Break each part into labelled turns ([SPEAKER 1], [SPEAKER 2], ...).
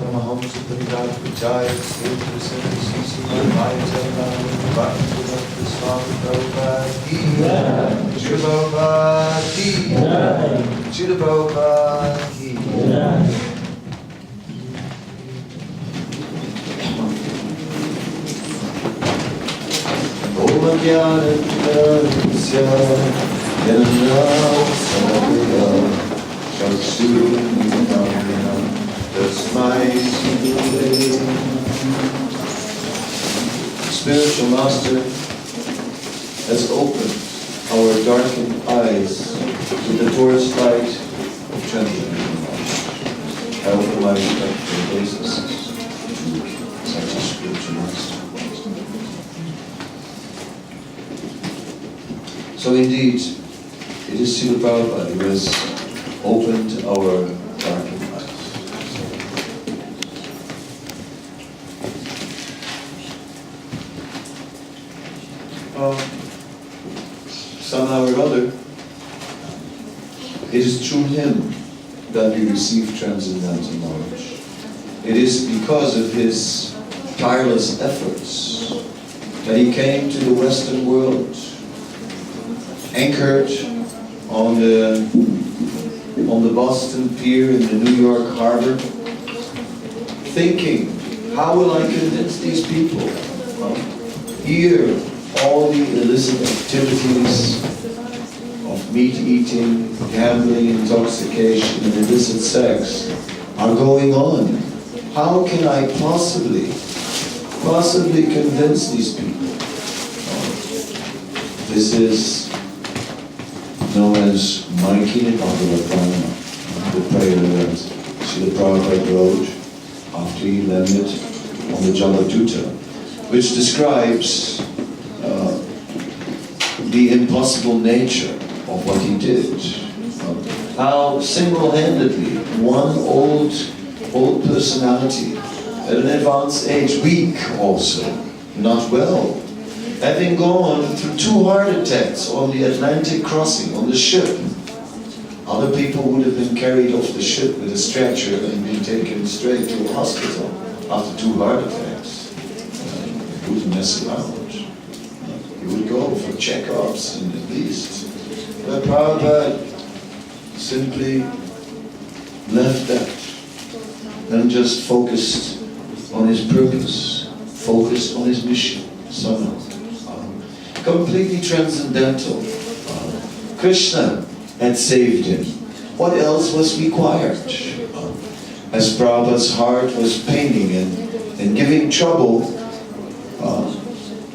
[SPEAKER 1] Paramahamsa Parivat Vijaya Srila Srila Swami Prabhupada Ki Srila Prabhupada Ki Srila Prabhupada Ki Om Jnana Spiritual Master has opened our darkened eyes to the torch light of transcendental. I offer my respectful obeisances to such a spiritual master. So indeed, it is Srila Prabhupada who has opened our darkened eyes. Somehow or other, it is through him that we receive transcendental knowledge. It is because of his tireless efforts that he came to the Western world, anchored on the Boston Pier in the New York Harbor, thinking, how will I convince these people? Here, all the illicit activities of meat eating, gambling, intoxication, and illicit sex are going on. How can I possibly convince these people? This is known as Maikini Bhagavatam, the prayer that Srila Prabhupada wrote after he landed on the Jaladuta, which describes the impossible nature of what he did. How single-handedly one old personality at an advanced age, weak also, not well, having gone through 2 heart attacks on the Atlantic crossing on the ship. Other people would have been carried off the ship with a stretcher and been taken straight to a hospital after 2 heart attacks. He wouldn't mess around. He would go for checkups and at least. But Prabhupada simply left that and just focused on his purpose, focused on his mission, somehow. Completely transcendental. Krishna had saved him. What else was required? As Prabhupada's heart was paining and giving trouble,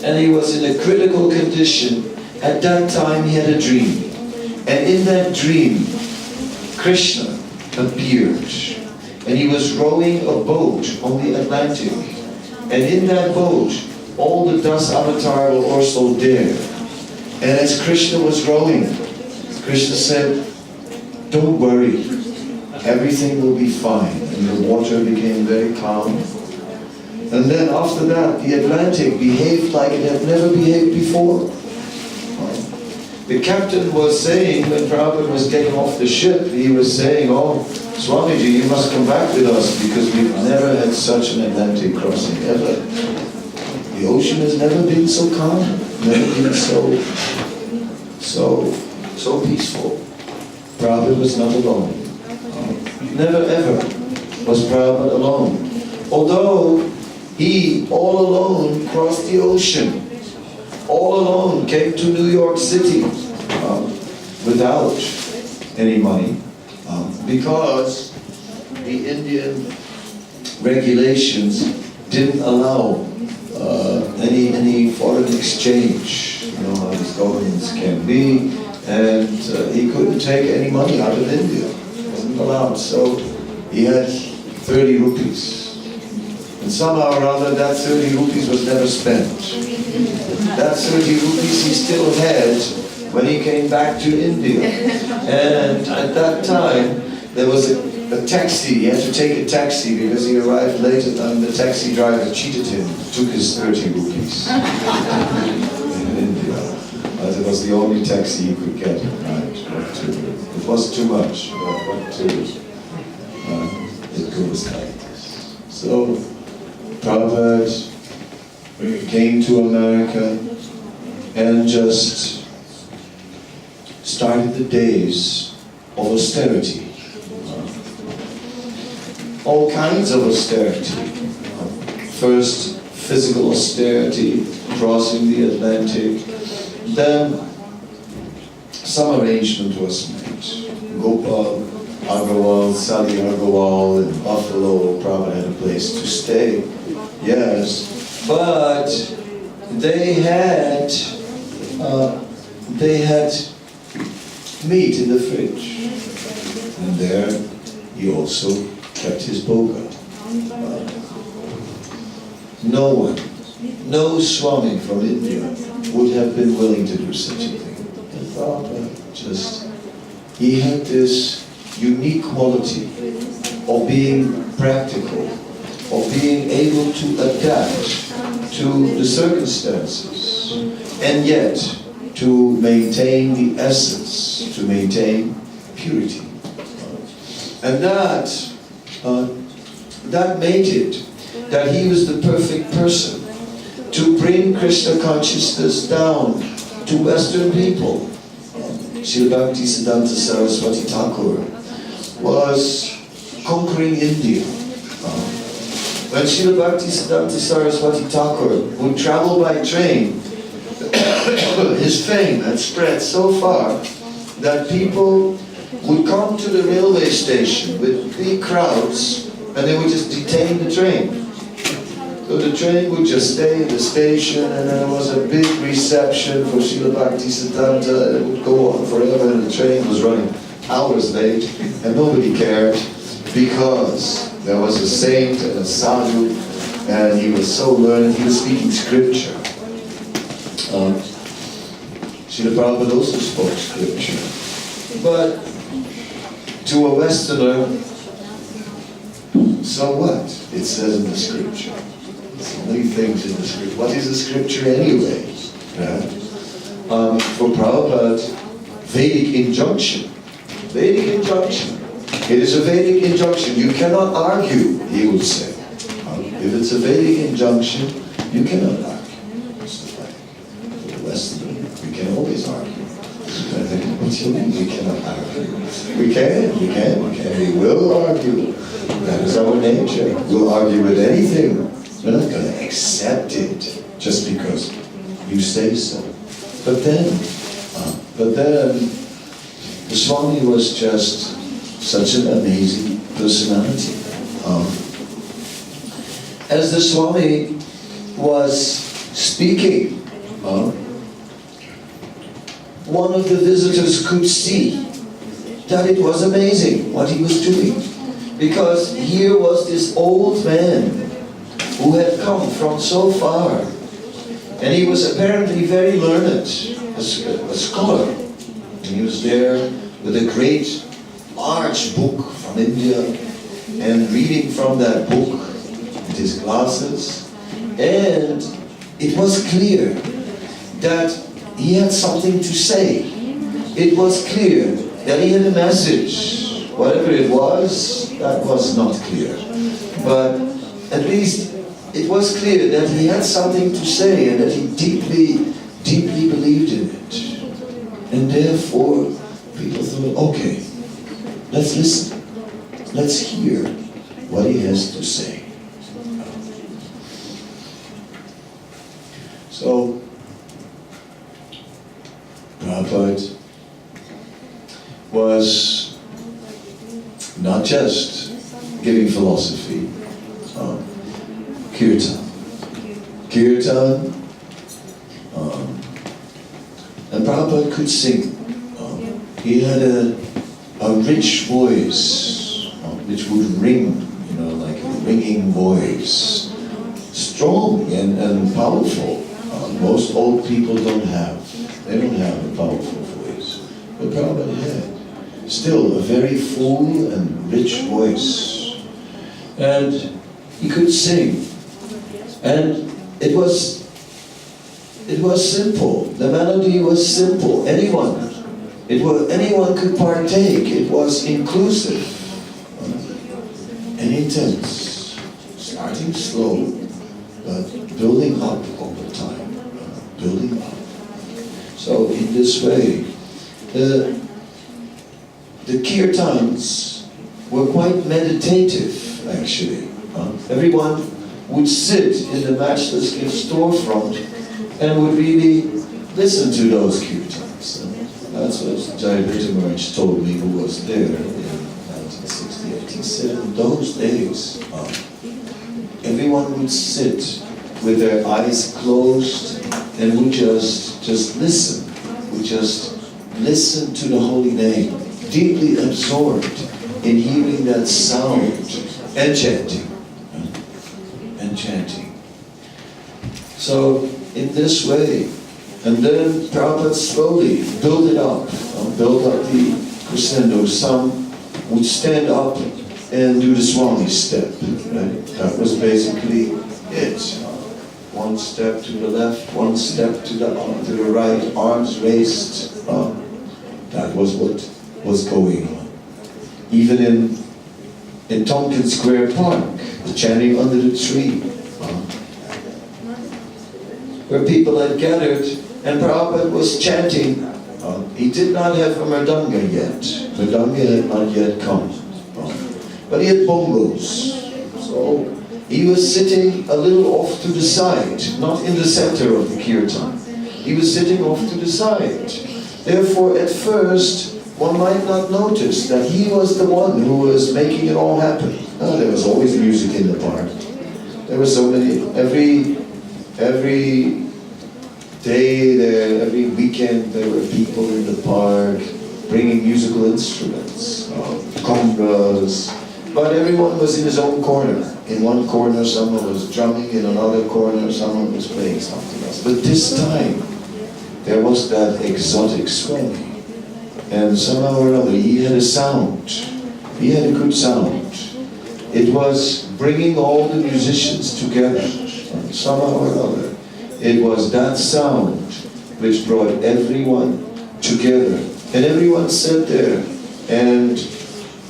[SPEAKER 1] and he was in a critical condition, at that time he had a dream. And in that dream, Krishna appeared. And he was rowing a boat on the Atlantic. And in that boat, all the Das Avatar were also there. And as Krishna was rowing, Krishna said, don't worry, everything will be fine. And the water became very calm. And then after that, the Atlantic behaved like it had never behaved before. The captain was saying, when Prabhupada was getting off the ship, he was saying, oh, Swamiji, you must come back with us because we've never had such an Atlantic crossing ever. The ocean has never been so calm, never been so peaceful. Prabhupada was not alone. Never ever was Prabhupada alone. Although he, all alone, crossed the ocean. All alone came to New York City without any money because the Indian regulations didn't allow any foreign exchange. You know how these governments can be, and he couldn't take any money out of India. It wasn't allowed, so he had 30 rupees. And somehow or other that 30 rupees was never spent. That 30 rupees he still had when he came back to India. And at that time, there was a taxi. He had to take a taxi because he arrived late and the taxi driver cheated him, took his 30 rupees in India. As it was the only taxi he could get. Right? It was too much, but it goes like this. So Prabhupada came to America and just started the days of austerity. All kinds of austerity. First, physical austerity, crossing the Atlantic. Then, some arrangement was made. Gopal Agarwal, Sadi Agarwal in Buffalo probably had a place to stay. Yes, but they had meat in the fridge, and there he also kept his boga. No one, no Swami from India would have been willing to do such a thing. And Prabhupada he had this unique quality of being practical, of being able to adapt to the circumstances, and yet to maintain the essence, to maintain purity. And that made it that he was the perfect person to bring Krishna consciousness down to Western people. Srila Bhaktisiddhanta Saraswati Thakur was conquering India. When Srila Bhaktisiddhanta Saraswati Thakur would travel by train, his fame had spread so far that people would come to the railway station with big crowds and they would just detain the train. So the train would just stay in the station, and then there was a big reception for Srila Bhaktisiddhanta, and it would go on forever, and the train was running hours late, and nobody cared, because there was a saint and a sadhu, and he was so learned, he was speaking scripture. Srila Prabhupada also spoke scripture. But to a Westerner, so what? It says in the scripture. So many things in the scripture. What is the scripture anyway? For Prabhupada, Vedic injunction. Vedic injunction. It is a Vedic injunction. You cannot argue, he would say. If it's a Vedic injunction, you cannot argue. That's the fact. For the Westerner, we can always argue. What do you mean we cannot argue? We can. We will argue. That is our nature. We'll argue with anything. We're not going to accept it just because you say so. But then the Swami was just such an amazing personality. As the Swami was speaking, one of the visitors could see that it was amazing what he was doing. Because here was this old man who had come from so far, and he was apparently very learned, a scholar. And he was there with a great, large book from India, and reading from that book with his glasses. And it was clear that he had something to say. It was clear that he had a message. Whatever it was, that was not clear. But at least it was clear that he had something to say and that he deeply, deeply believed in it. And therefore, people thought, okay, let's listen. Let's hear what he has to say. So, Prabhupada was not just giving philosophy, kirtan, and Prabhupada could sing. He had a rich voice, which would ring, like a ringing voice, strong and powerful. Most old people don't have a powerful voice, but Prabhupada had. Still a very full and rich voice, and he could sing, and it was simple. The melody was simple. Anyone could partake. It was inclusive and intense. starting slow, but building up over time, building up. So in this way, the kirtans were quite meditative, actually. Everyone would sit in the matchless gift storefront and would really listen to those kirtans. That's what Jayavita Maharaj told me, who was there in 1968. He said in those days, everyone would sit with their eyes closed and would just listen. Would just listen to the holy name, deeply absorbed in hearing that sound and chanting. And chanting. So in this way, and then Prabhupada slowly built it up, built up the crescendo. Some would stand up and do the Swami step. Right? That was basically it. One step to the left, one step to the right, arms raised. That was what was going on. Even in Tompkins Square Park, the chanting under the tree, where people had gathered, and Prabhupada was chanting. He did not have a mridanga yet. Mridanga had not yet come. But he had bongos. So he was sitting a little off to the side, not in the center of the kirtan. He was sitting off to the side. Therefore, at first, one might not notice that he was the one who was making it all happen. There was always music in the park. There were so many, every day there, every weekend there were people in the park bringing musical instruments, congas, but everyone was in his own corner. In one corner someone was drumming, in another corner someone was playing something else. But this time there was that exotic Swami. And somehow or other, he had a sound. He had a good sound. It was bringing all the musicians together. Somehow or other, it was that sound which brought everyone together. And everyone sat there, and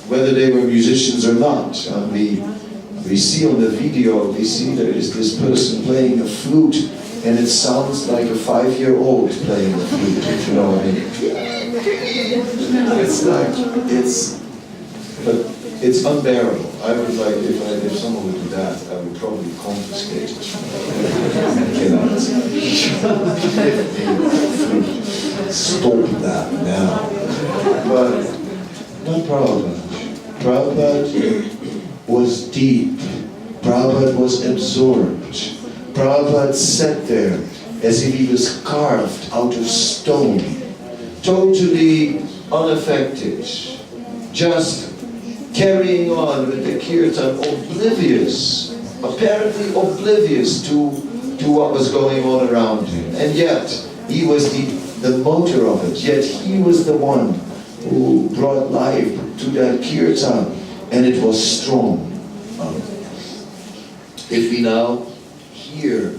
[SPEAKER 1] whether they were musicians or not, we see on the video, we see there is this person playing a flute, and it sounds like a 5-year-old playing a flute, if you know what I mean. But it's unbearable. I would like, if someone would do that, I would probably confiscate it. Stop that now. But not Prabhupada. Prabhupada was deep. Prabhupada was absorbed. Prabhupada sat there as if he was carved out of stone. Totally unaffected, just carrying on with the kirtan, apparently oblivious to what was going on around him. And yet, he was the motor of it, yet he was the one who brought life to that kirtan, and it was strong. If we now hear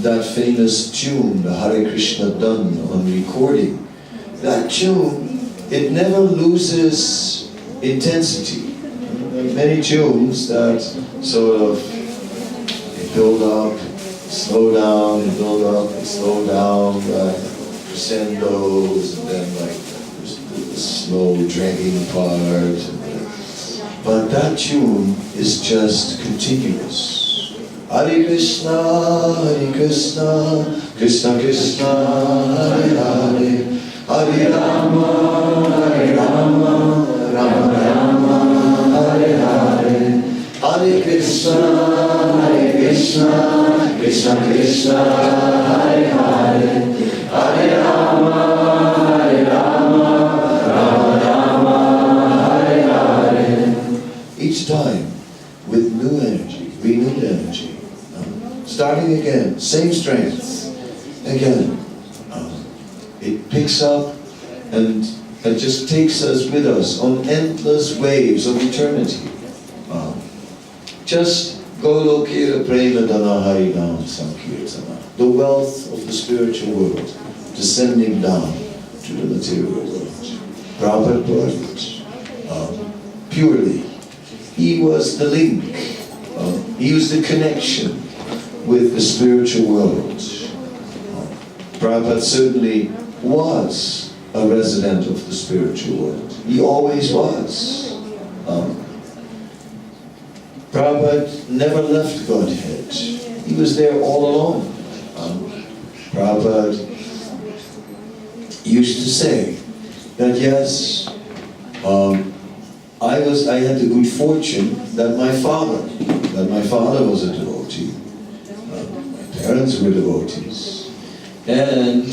[SPEAKER 1] that famous tune, the Hare Krishna done on recording, that tune, it never loses intensity. Many tunes that sort of build up, slow down, they build up, they slow down, crescendos, and then like the slow dragging part. But that tune is just continuous. Hare Krishna, Krishna Krishna, Hare Hare. Hare Rama, Rama Rama, Hare Hare. Hare Krishna, Krishna Krishna, Hare Hare. Hare Rama, Rama Rama, Hare Hare. Each time with new energy, renewed energy. Starting again, same strength. Again. It picks up and just takes us with us on endless waves of eternity. Just Golokira Prema Dana Harinam Sankirtana. The wealth of the spiritual world descending down to the material world. Prabhupada brought it purely. He was the link He was the connection with the spiritual world. Prabhupada certainly was a resident of the spiritual world. He always was. Prabhupada never left Godhead. He was there all along. Prabhupada used to say that yes, I had the good fortune that my father was a devotee. My parents were devotees. And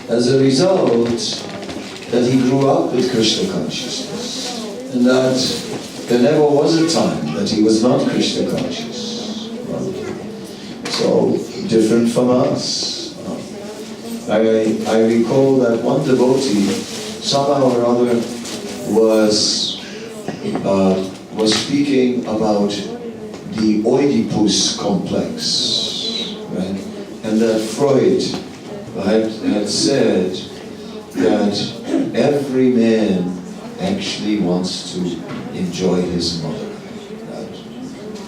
[SPEAKER 1] as a result, that he grew up with Krishna consciousness. And that there never was a time that he was not Krishna conscious. So, different from us. I recall that one devotee, somehow or other, was speaking about the Oedipus complex, right? And that Freud had said that every man actually wants to enjoy his mother. Right?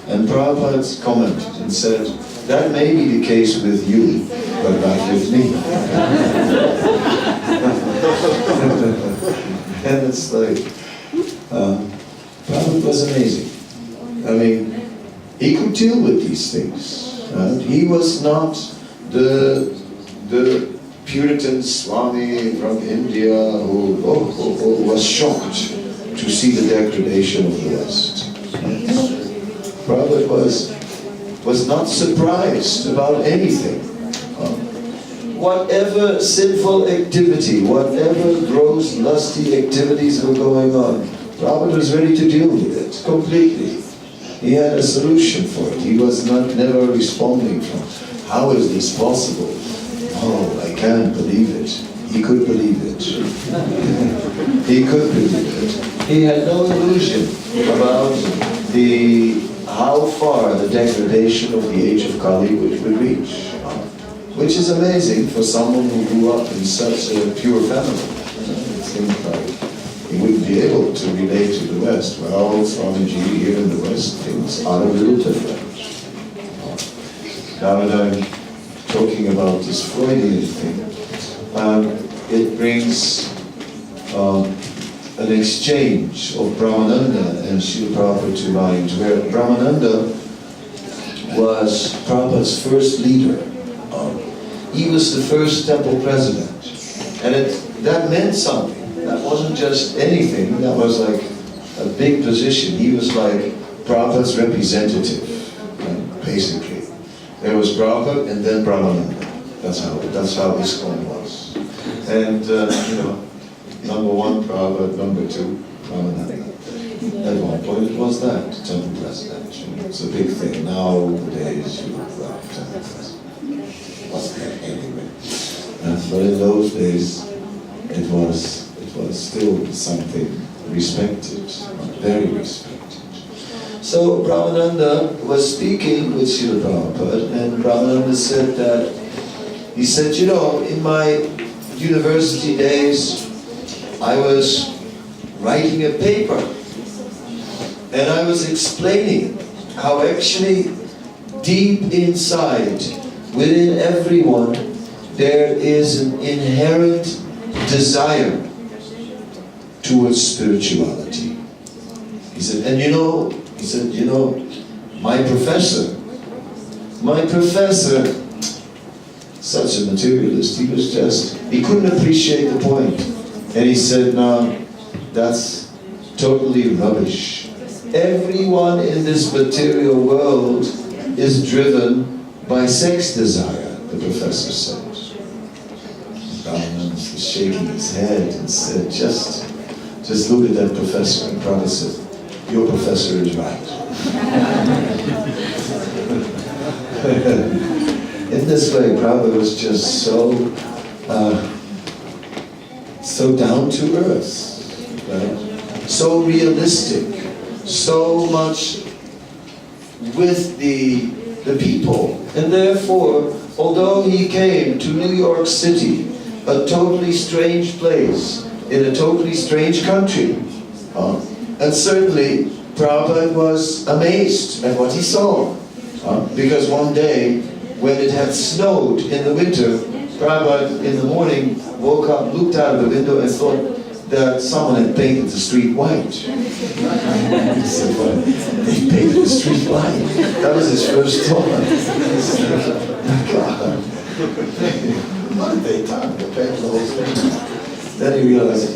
[SPEAKER 1] And Prabhupada commented and said, that may be the case with you, but not with me. And it's like, Prabhupada was amazing. I mean, he could deal with these things. He was not the Puritan Swami from India who was shocked to see the degradation of the West. Prabhupada was not surprised about anything. Whatever sinful activity, whatever gross, lusty activities were going on, Prabhupada was ready to deal with it completely. He had a solution for it. He was never responding from, how is this possible? Oh, I can't believe it. He could believe it. He could believe it. He had no illusion about how far the degradation of the age of Kali would reach. Which is amazing for someone who grew up in such a pure family. It seems like he wouldn't be able to relate to the West. Well, Swamiji, here in the West, things are a little different. Now that I'm talking about this Freudian thing, it brings an exchange of Brahmananda and Srila Prabhupada to mind, where Brahmananda was Prabhupada's first leader. He was the first temple president. And that meant something. That wasn't just anything, that was like a big position. He was like Prabhupada's representative, basically. There was Prabhupada and then Brahmananda. That's how ISKCON was. And, number one Prabhupada, number two Brahmananda. At one point it was that, temple president. It's a big thing. Nowadays you have temple president. What's that anyway? But in those days it was still something respected, very respected. So Brahmananda was speaking with Srila Prabhupada, and Brahmananda said that, he said, in my university days, I was writing a paper, and I was explaining how actually deep inside, within everyone, there is an inherent desire towards spirituality. He said, and my professor, such a materialist, he couldn't appreciate the point. And he said, no, that's totally rubbish. Everyone in this material world is driven by sex desire, the professor said. Brahman was shaking his head and said, just look at that professor. And Prabhupada said, your professor is right. In this way, Prabhupada was just so down to earth, right? So realistic, so much with the people. And therefore, although he came to New York City, a totally strange place, in a totally strange country, and certainly Prabhupada was amazed at what he saw. Because one day, when it had snowed in the winter, Prabhupada in the morning woke up, looked out of the window and thought that someone had painted the street white. He said, well, they painted the street white. That was his first thought. God. What did they talk? They painted the whole street. Then he realized,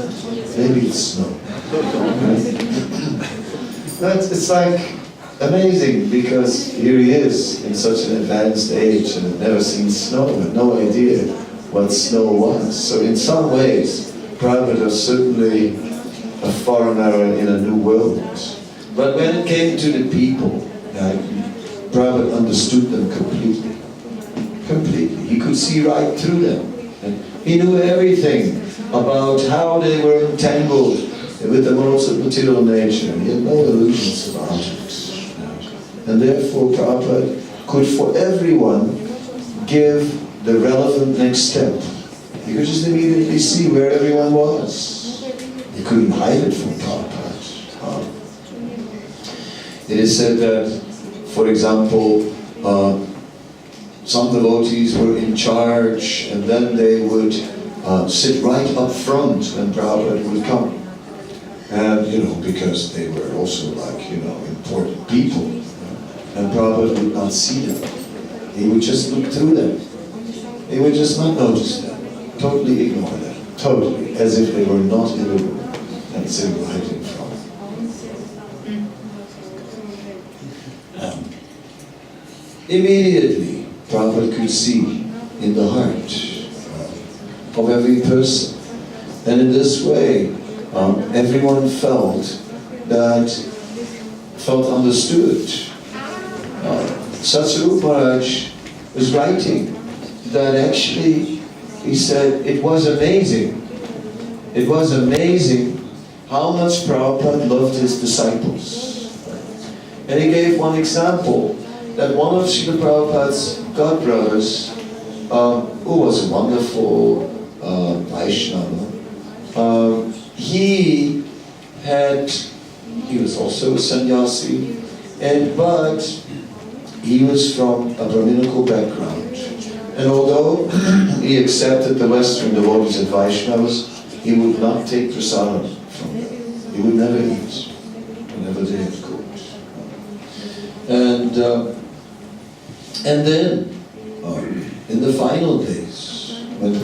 [SPEAKER 1] maybe it's snow. But it's like amazing, because here he is in such an advanced age and had never seen snow, had no idea what snow was. So in some ways, Prabhupada was certainly a foreigner in a new world. But when it came to the people, Prabhupada understood them completely. Completely. He could see right through them. And he knew everything about how they were entangled with the modes of material nature. He had no illusions about it. And therefore Prabhupada could for everyone give the relevant next step. You could just immediately see where everyone was. You couldn't hide it from Prabhupada. It is said that, for example, some devotees were in charge, and then they would sit right up front when Prabhupada would come. And, because they were also like, important people. And Prabhupada would not see them. He would just look through them. He would just not notice them. Totally ignore them. Totally. As if they were not in the room. And sit right in front. Immediately, Prabhupada could see in the heart of every person. And in this way, everyone felt understood. Srila Maharaj was writing that actually, he said, it was amazing. It was amazing how much Prabhupada loved his disciples. And he gave one example, that one of Srila Prabhupada's godbrothers, who was a wonderful Vaishnava, he was also a sannyasi, but he was from a Brahminical background. And although he accepted the Western devotees and Vaishnavas, he would not take prasadam from them. He would never eat, whenever they had cooked. And then, in the final days, when it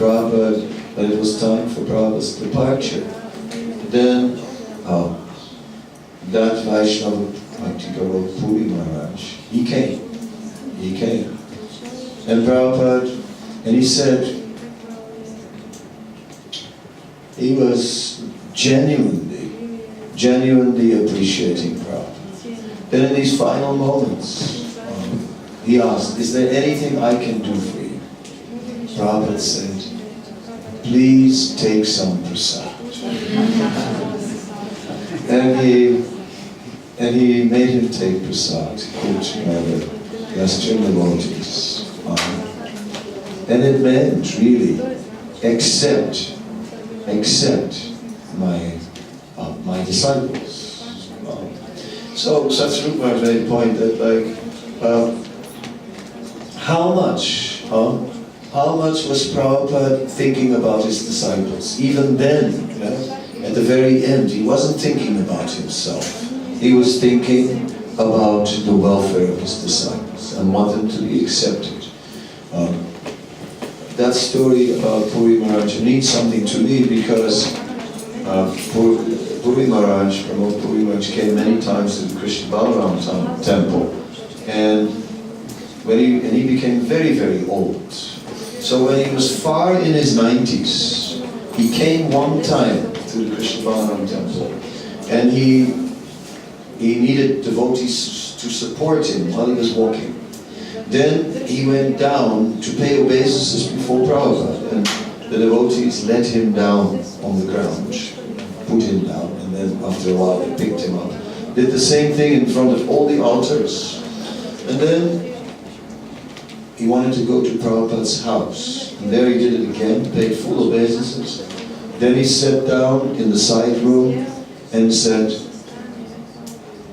[SPEAKER 1] was time for Prabhupada's departure, then that Vaishnava Bhakti Puri Maharaj, he came. And Prabhupada, and he said, he was genuinely appreciating Prabhupada. Then in these final moments, he asked, is there anything I can do for you? Prabhupada said, please take some prasad. and he made him take prasad, which the Western devotees. And it meant really, accept my disciples. So Srila Prabhupada made a point that how much was Prabhupada thinking about his disciples? Even then, at the very end, he wasn't thinking about himself. He was thinking about the welfare of his disciples and wanted to be accepted. That story about Puri Maharaj means something to me because Puri Maharaj, Pramod Puri Maharaj, came many times to the Krishna Balaram temple, and he became very, very old. So when he was far in his 90s, he came one time to the Krishna Balaram temple, and he needed devotees to support him while he was walking. Then he went down to pay obeisances before Prabhupada, and the devotees let him down on the ground, put him down, and then after a while they picked him up. Did the same thing in front of all the altars. And then he wanted to go to Prabhupada's house. And there he did it again, paid full obeisances. Then he sat down in the side room and said,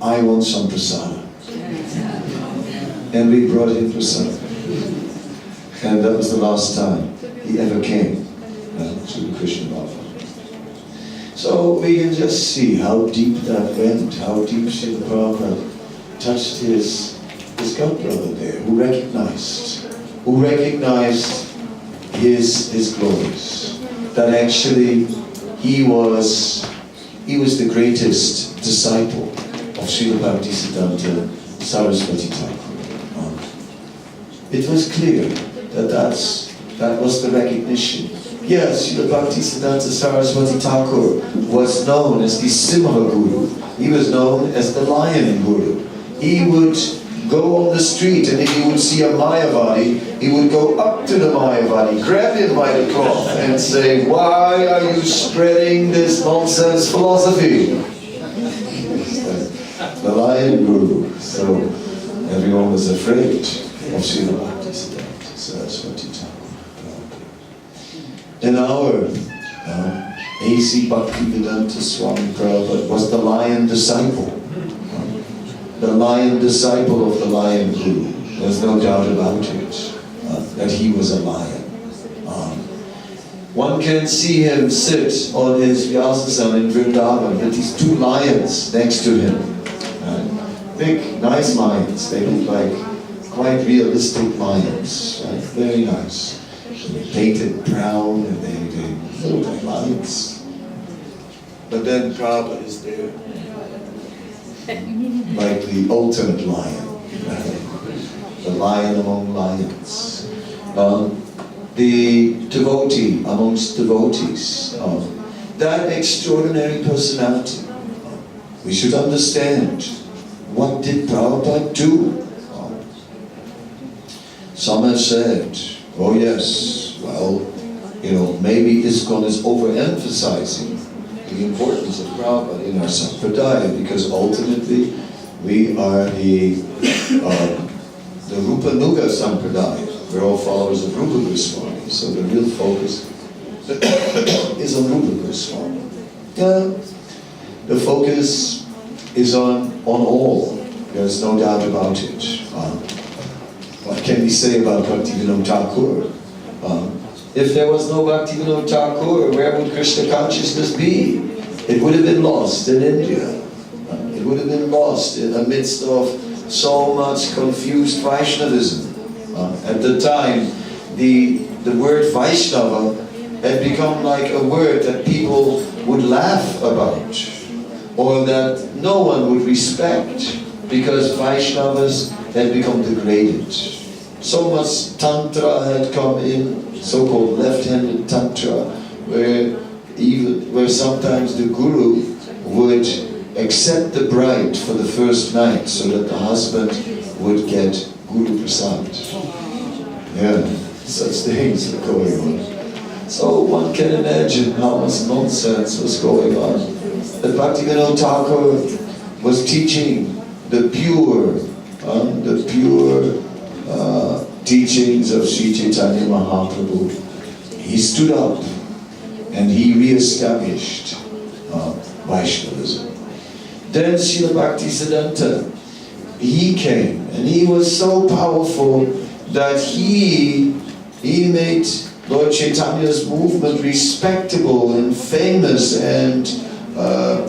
[SPEAKER 1] I want some prasada. and we brought him prasad. And that was the last time he ever came to the Krishna Bhava. So we can just see how deep that went, how deep Srila Prabhupada touched his godbrother there, who recognized his glories. That actually he was the greatest disciple of Srila Bhaktisiddhanta Saraswati Thakur. It was clear that was the recognition. Yes, Srila Bhaktisiddhanta Saraswati Thakur was known as the Simha Guru. He was known as the Lion Guru. He would go on the street, and if he would see a Mayavadi, he would go up to the Mayavadi, grab him by the cloth and say, "Why are you spreading this nonsense philosophy?" The Lion Guru. So everyone was afraid of Srila Bhaktisiddhanta Saraswati Thakur. And our A.C. Bhaktivedanta Swami Prabhupada was the lion disciple. The lion disciple of the Lion Guru. There's no doubt about it, that he was a lion. One can see him sit on his Vyasapuja in Vrindavan with these two lions next to him. Big, nice lions. They look like quite realistic lions. Very nice. Painted brown, and they look like lions. But then Prabhupada is there, like the ultimate lion, the lion among lions, the devotee amongst devotees, that extraordinary personality. We should understand, what did Prabhupada do? Some have said, oh yes, well, maybe ISKCON is overemphasizing the importance of Prabhupada in our sampradaya, because ultimately we are the Rupa Nuga sampradaya. We're all followers of Rupa Goswami, so the real focus is on Rupa Goswami. The focus is on all. There's no doubt about it. What can we say about Bhaktivinoda Thakur? If there was no Bhaktivinoda Thakur, where would Krishna consciousness be? It would have been lost in India. It would have been lost in the midst of so much confused Vaishnavism. At the time, the word Vaishnava had become like a word that people would laugh about, or that no one would respect, because Vaishnavas had become degraded. So much Tantra had come in, so-called left-handed Tantra, where sometimes the Guru would accept the bride for the first night so that the husband would get Guru Prasad. Yeah, such things were going on. So one can imagine how much nonsense was going on. That Bhaktivinoda Thakur was teaching the pure teachings of Sri Chaitanya Mahaprabhu. He stood up and he re-established Vaishnavism. Then Srila Bhaktisiddhanta, he came, and he was so powerful that he made Lord Chaitanya's movement respectable and famous and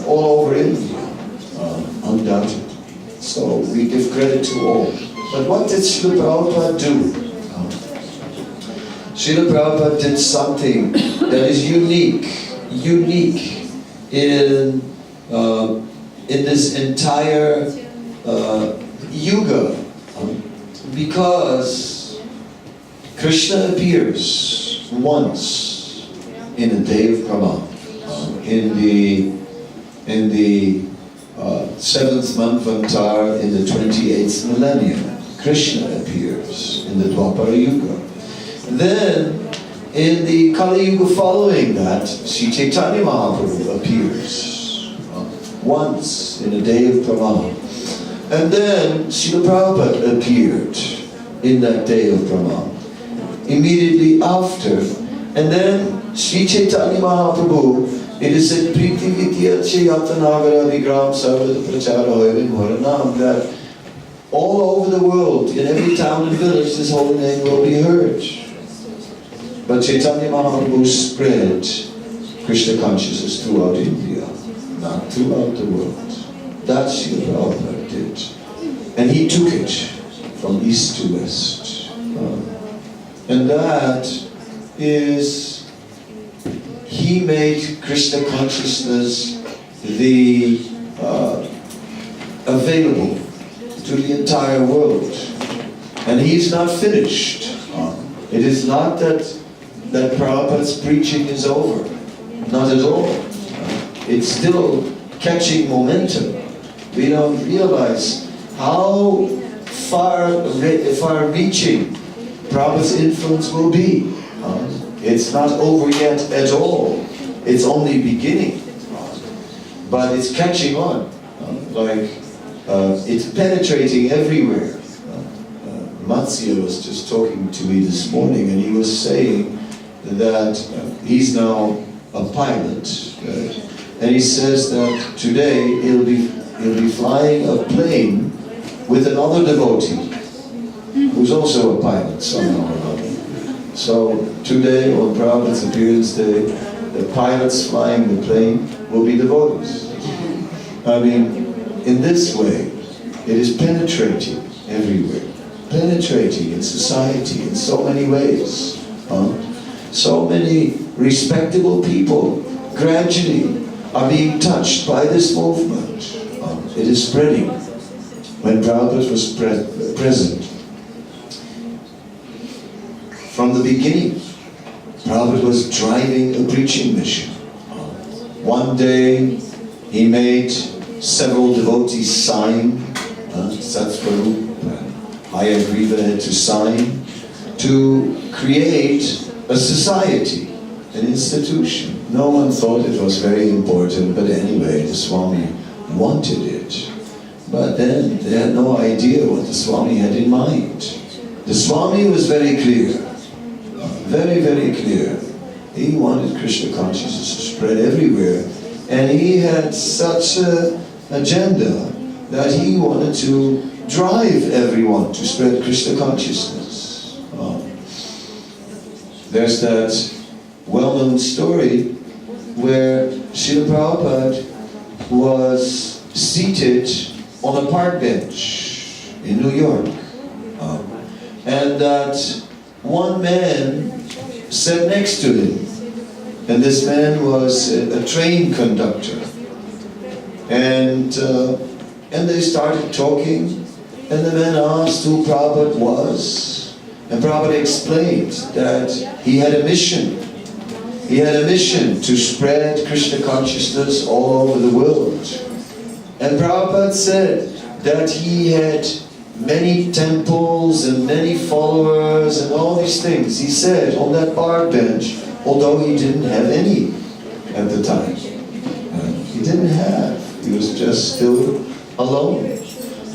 [SPEAKER 1] all over India, undoubtedly. So we give credit to all. But what did Srila Prabhupada do? Srila Prabhupada did something that is unique in this entire yuga, because Krishna appears once in a day of Brahma, in the 7th Manvantar in the 28th millennium. Krishna appears in the Dwapara Yuga. Then, in the Kali Yuga following that, Sri Chaitanya Mahaprabhu appears once in a day of Brahma. And then Srila Prabhupada appeared in that day of Brahma. Immediately after, and then Sri Chaitanya Mahaprabhu, it is said, Priti Vidya Chayatanagara Vigram Sarvada Prachara Hoyavim Horanam, that all over the world, in every town and village, this holy name will be heard. But Chaitanya Mahaprabhu spread Krishna consciousness throughout India, not throughout the world. That Srila Prabhupada did. And he took it from east to west. And that is, he made Krishna consciousness available to the entire world. And he's not finished. It is not that Prabhupada's preaching is over. Not at all. It's still catching momentum. We don't realize how far-reaching Prabhupada's influence will be. It's not over yet at all. It's only beginning. But it's catching on. It's penetrating everywhere. Matsya was just talking to me this morning, and he was saying that he's now a pilot. And he says that today he'll be flying a plane with another devotee who's also a pilot somehow or other. So today, on Prabhupada's appearance day, the pilots flying the plane will be devotees. I mean, in this way, it is penetrating everywhere. Penetrating in society in so many ways. So many respectable people gradually are being touched by this movement. It is spreading. When Prabhupada was present, from the beginning, Prabhupada was driving a preaching mission. One day, he made several devotees sign, Satsvarup and Hayagriva had to sign, to create a society, an institution. No one thought it was very important, but anyway, the Swami wanted it. But then they had no idea what the Swami had in mind. The Swami was very clear, very, very clear. He wanted Krishna consciousness to spread everywhere, and he had such an agenda that he wanted to drive everyone to spread Krishna consciousness. There's that well-known story where Srila Prabhupada was seated on a park bench in New York. And that one man sat next to him. And this man was a train conductor. And they started talking. And the man asked who Prabhupada was. And Prabhupada explained that he had a mission. He had a mission to spread Krishna consciousness all over the world. And Prabhupada said that he had many temples and many followers and all these things. He said on that park bench, although he didn't have any at the time. He didn't have. He was just still alone.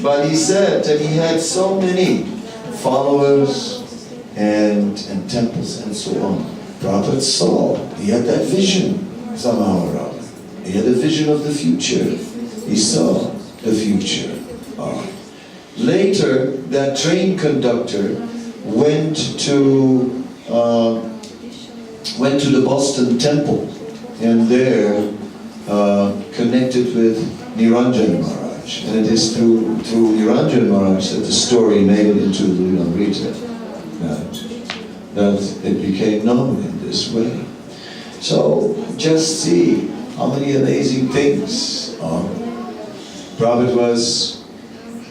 [SPEAKER 1] But he said that he had so many followers and temples and so on. Prabhupada saw, he had that vision somehow or other. He had a vision of the future. He saw the future. Later, that train conductor went to the Boston Temple, and there connected with Niranjan Maharaj. And it is through Niranjan Maharaj that the story made it into the Lilamrita, that it became known in this way. So just see how many amazing things. Prabhupada was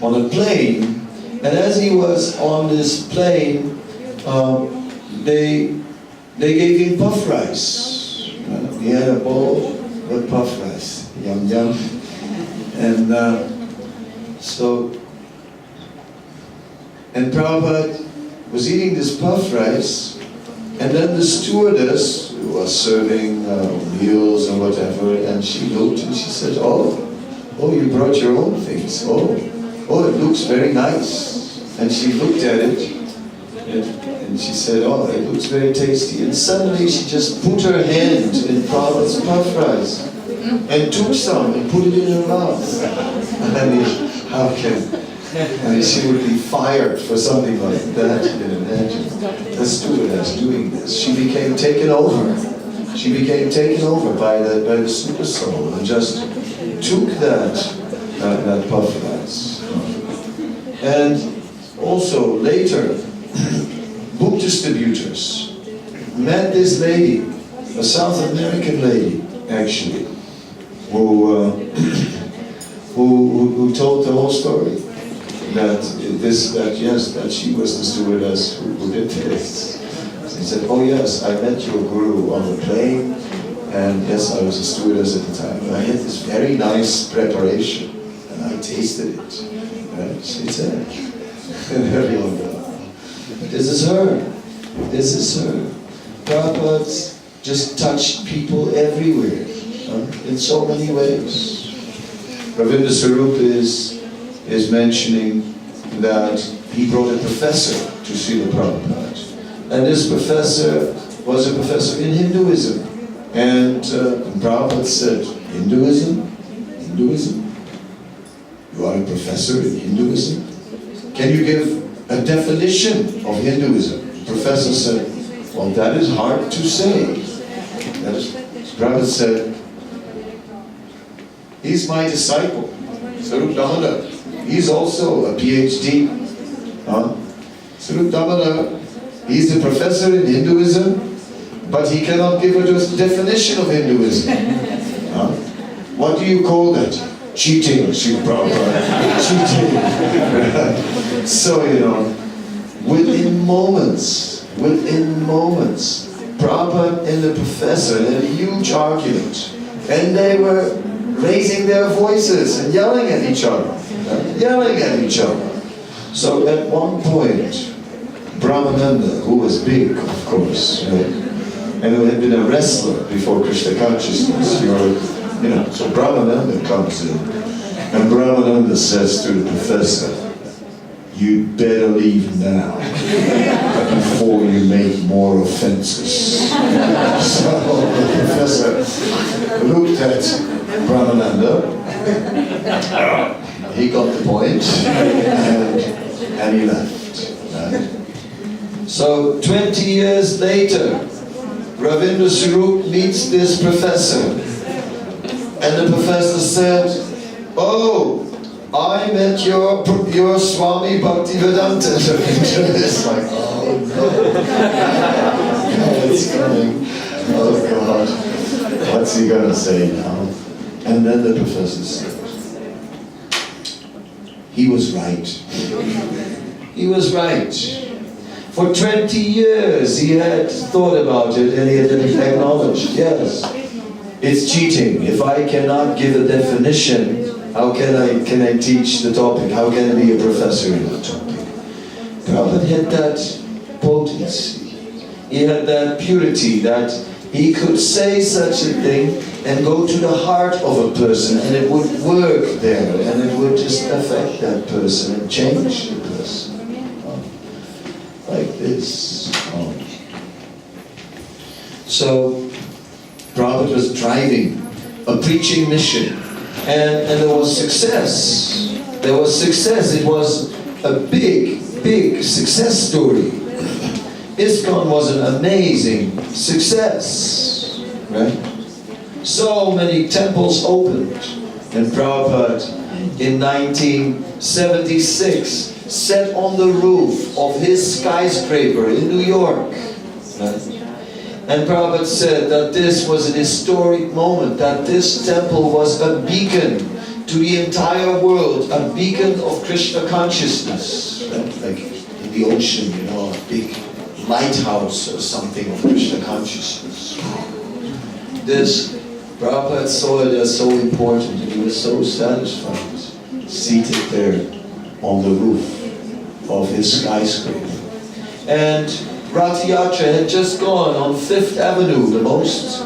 [SPEAKER 1] on a plane, and as he was on this plane, they gave him puff rice. He had a bowl with puff rice, yum yum. And Prabhupada was eating this puff rice, and then the stewardess who was serving meals or whatever, and she looked and she said, oh, you brought your own things. Oh, it looks very nice. And she looked at it, and she said, oh, it looks very tasty. And suddenly she just put her hand in Prabhupada's puff rice and took some and put it in her mouth. I mean, how can And she would be fired for something like that, you can imagine. The stewardess doing this. She became taken over. She became taken over by the super soul and just took that puff rice. And also later, book distributors met this lady, a South American lady, actually, who told the whole story. That she was the stewardess who did this. He said, oh yes, I met your guru on the plane, and yes, I was a stewardess at the time. And I had this very nice preparation, and I tasted it. Right? She said, and everyone goes, this is her. This is her. Prabhupada just touched people everywhere, in so many ways. Ravinda Sarup is mentioning that he brought a professor to Srila Prabhupada. And this professor was a professor in Hinduism. And Prabhupada said, Hinduism? You are a professor in Hinduism? Can you give a definition of Hinduism? The professor said, well, that is hard to say. Prabhupada said, he's my disciple, Sarup Damodar. He's also a PhD. Sarup Damodar, he's a professor in Hinduism, but he cannot give a definition of Hinduism. What do you call that? Cheating, Srila Prabhupada. Cheating. So, within moments, Prabhupada and the professor had a huge argument. And they were raising their voices and yelling at each other. So at one point, Brahmananda, who was big, of course, and who had been a wrestler before Krishna consciousness, so Brahmananda comes in, and Brahmananda says to the professor, you'd better leave now, before you make more offenses. So the professor looked at Brahmananda, he got the point, and he left. Right? So 20 years later, Ravinda Sarup meets this professor, and the professor said, oh, I met your Swami Bhaktivedanta. It's like, oh no, it's coming. Oh God, what's he gonna say now? And then the professor said, he was right. He was right. For 20 years he had thought about it and he had acknowledged, yes, it's cheating. If I cannot give a definition, how can I teach the topic? How can I be a professor in the topic? Prabhupada had that potency. He had that purity that he could say such a thing and go to the heart of a person and it would work there and it would just affect that person and change the person. Like this. So Prabhupada was driving a preaching mission. And there was success. There was success. It was a big success story. ISKCON was an amazing success, right? So many temples opened. And Prabhupada, in 1976, sat on the roof of his skyscraper in New York. Right? And Prabhupada said that this was an historic moment, that this temple was a beacon to the entire world, a beacon of Krishna consciousness. Right? Like in the ocean, a big lighthouse or something of Krishna consciousness. This, Prabhupada saw it as so important and he was so satisfied, seated there on the roof of his skyscraper. And Rath Yatra had just gone on 5th Avenue, the most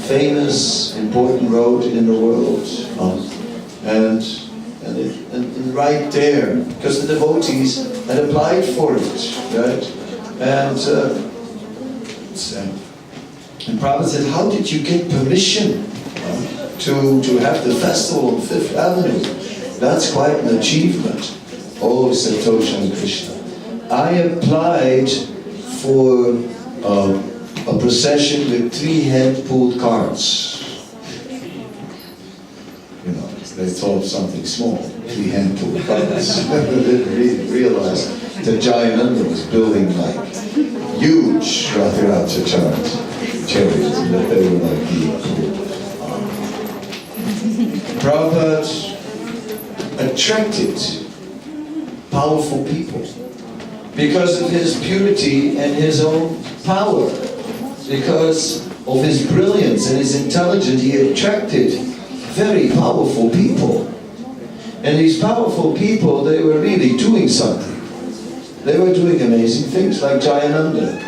[SPEAKER 1] famous, important road in the world. And right there, because the devotees had applied for it, right? And Prabhupada said, how did you get permission to have the festival on 5th Avenue? That's quite an achievement. Oh, Santosh and Krishna. I applied for a procession with 3 hand-pulled carts. You know, they thought something small, 3 hand-pulled carts. They didn't realize that Jayananda was building like huge Rathiraja chant chariots, and that they were like being cool. Prabhupada attracted powerful people because of his purity and his own power, because of his brilliance and his intelligence. He attracted very powerful people, and these powerful people, they were really doing something. They were doing amazing things, like Jayananda.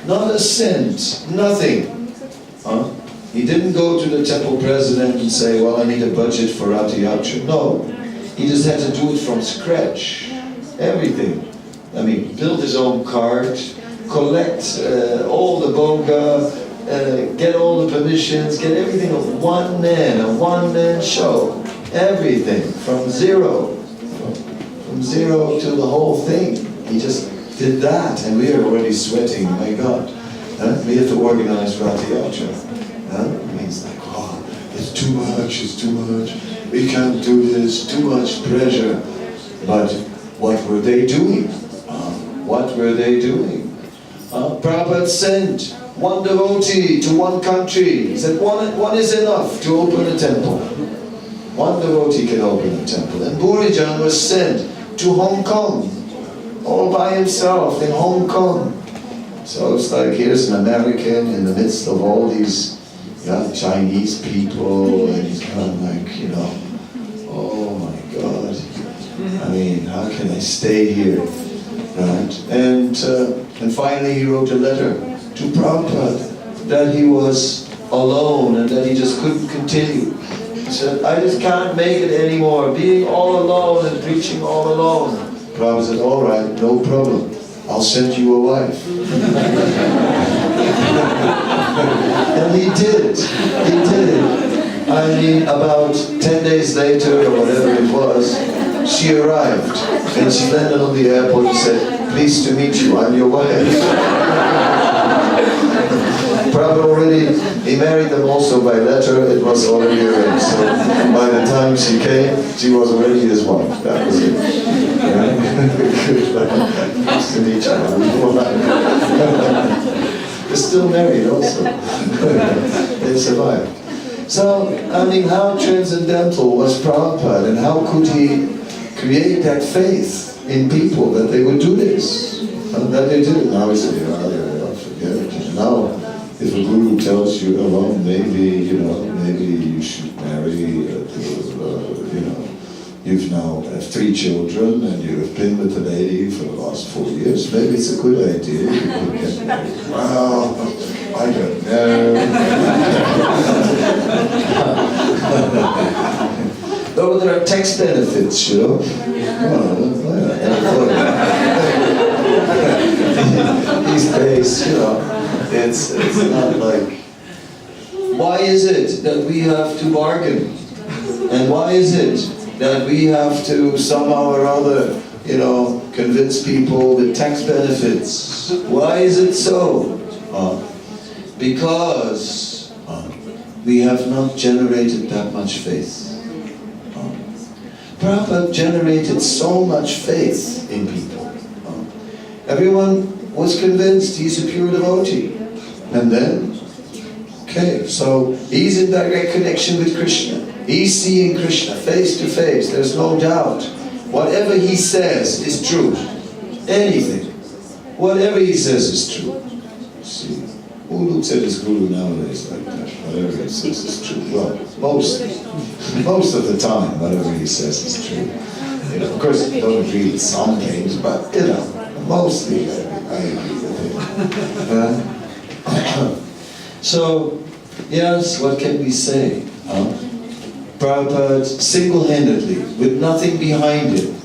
[SPEAKER 1] Not a cent, nothing. He didn't go to the temple president and say, well, I need a budget for Ratiyatra. No, he just had to do it from scratch. Everything. I mean, build his own cart, collect all the bonga, get all the permissions, get everything of one man, a one-man show. Everything, from zero. From zero to the whole thing. He just did that, and we are already sweating, my God. We have to organize Ratiyatra. It means like, oh, it's too much, we can't do this, too much pressure. But what were they doing? What were they doing? Prabhupada sent one devotee to one country. He said, one is enough to open a temple. One devotee can open a temple. And Burijan was sent to Hong Kong, all by himself in Hong Kong. So it's like, here's an American in the midst of all these Chinese people, and he's kind of like, you know, oh my God, I mean, how can I stay here, right? And finally he wrote a letter to Prabhupada that he was alone and that he just couldn't continue. He said, I just can't make it anymore, being all alone and preaching all alone. Prabhupada said, all right, no problem. I'll send you a wife. And he did. I mean, about 10 days later, or whatever it was, she arrived. And she landed on the airport and said, pleased to meet you, I'm your wife. Prabhupada already, he married them also by letter, it was already arranged. So by the time she came, she was already his wife. That was it. Nice to meet you. They're still married also. They survived. So, I mean, how transcendental was Prabhupada, and how could he create that faith in people that they would do this? And that they did it. Now he said, forget it. Now, if a guru tells you, oh, well, maybe you should marry, you've now have 3 children and you have been with the lady for the last 4 years, maybe it's a good idea, you could get married. Well, I don't know. Though there are tax benefits, you know. These days, you know, it's not like... Why is it that we have to bargain? And why is it that we have to somehow or other, you know, convince people with tax benefits? Why is it so? Because we have not generated that much faith. Prabhupada generated so much faith in people. Everyone was convinced he's a pure devotee. And then, okay, so he's in direct connection with Krishna. He's seeing Krishna face to face, there's no doubt. Whatever he says is true. Anything. Whatever he says is true. See, who looks at his guru nowadays like that? Whatever he says is true. Well, most of the time, whatever he says is true. You know, of course, I don't agree with some things, but, you know, mostly I agree with him. So, yes, what can we say? Prabhupada single-handedly, with nothing behind him.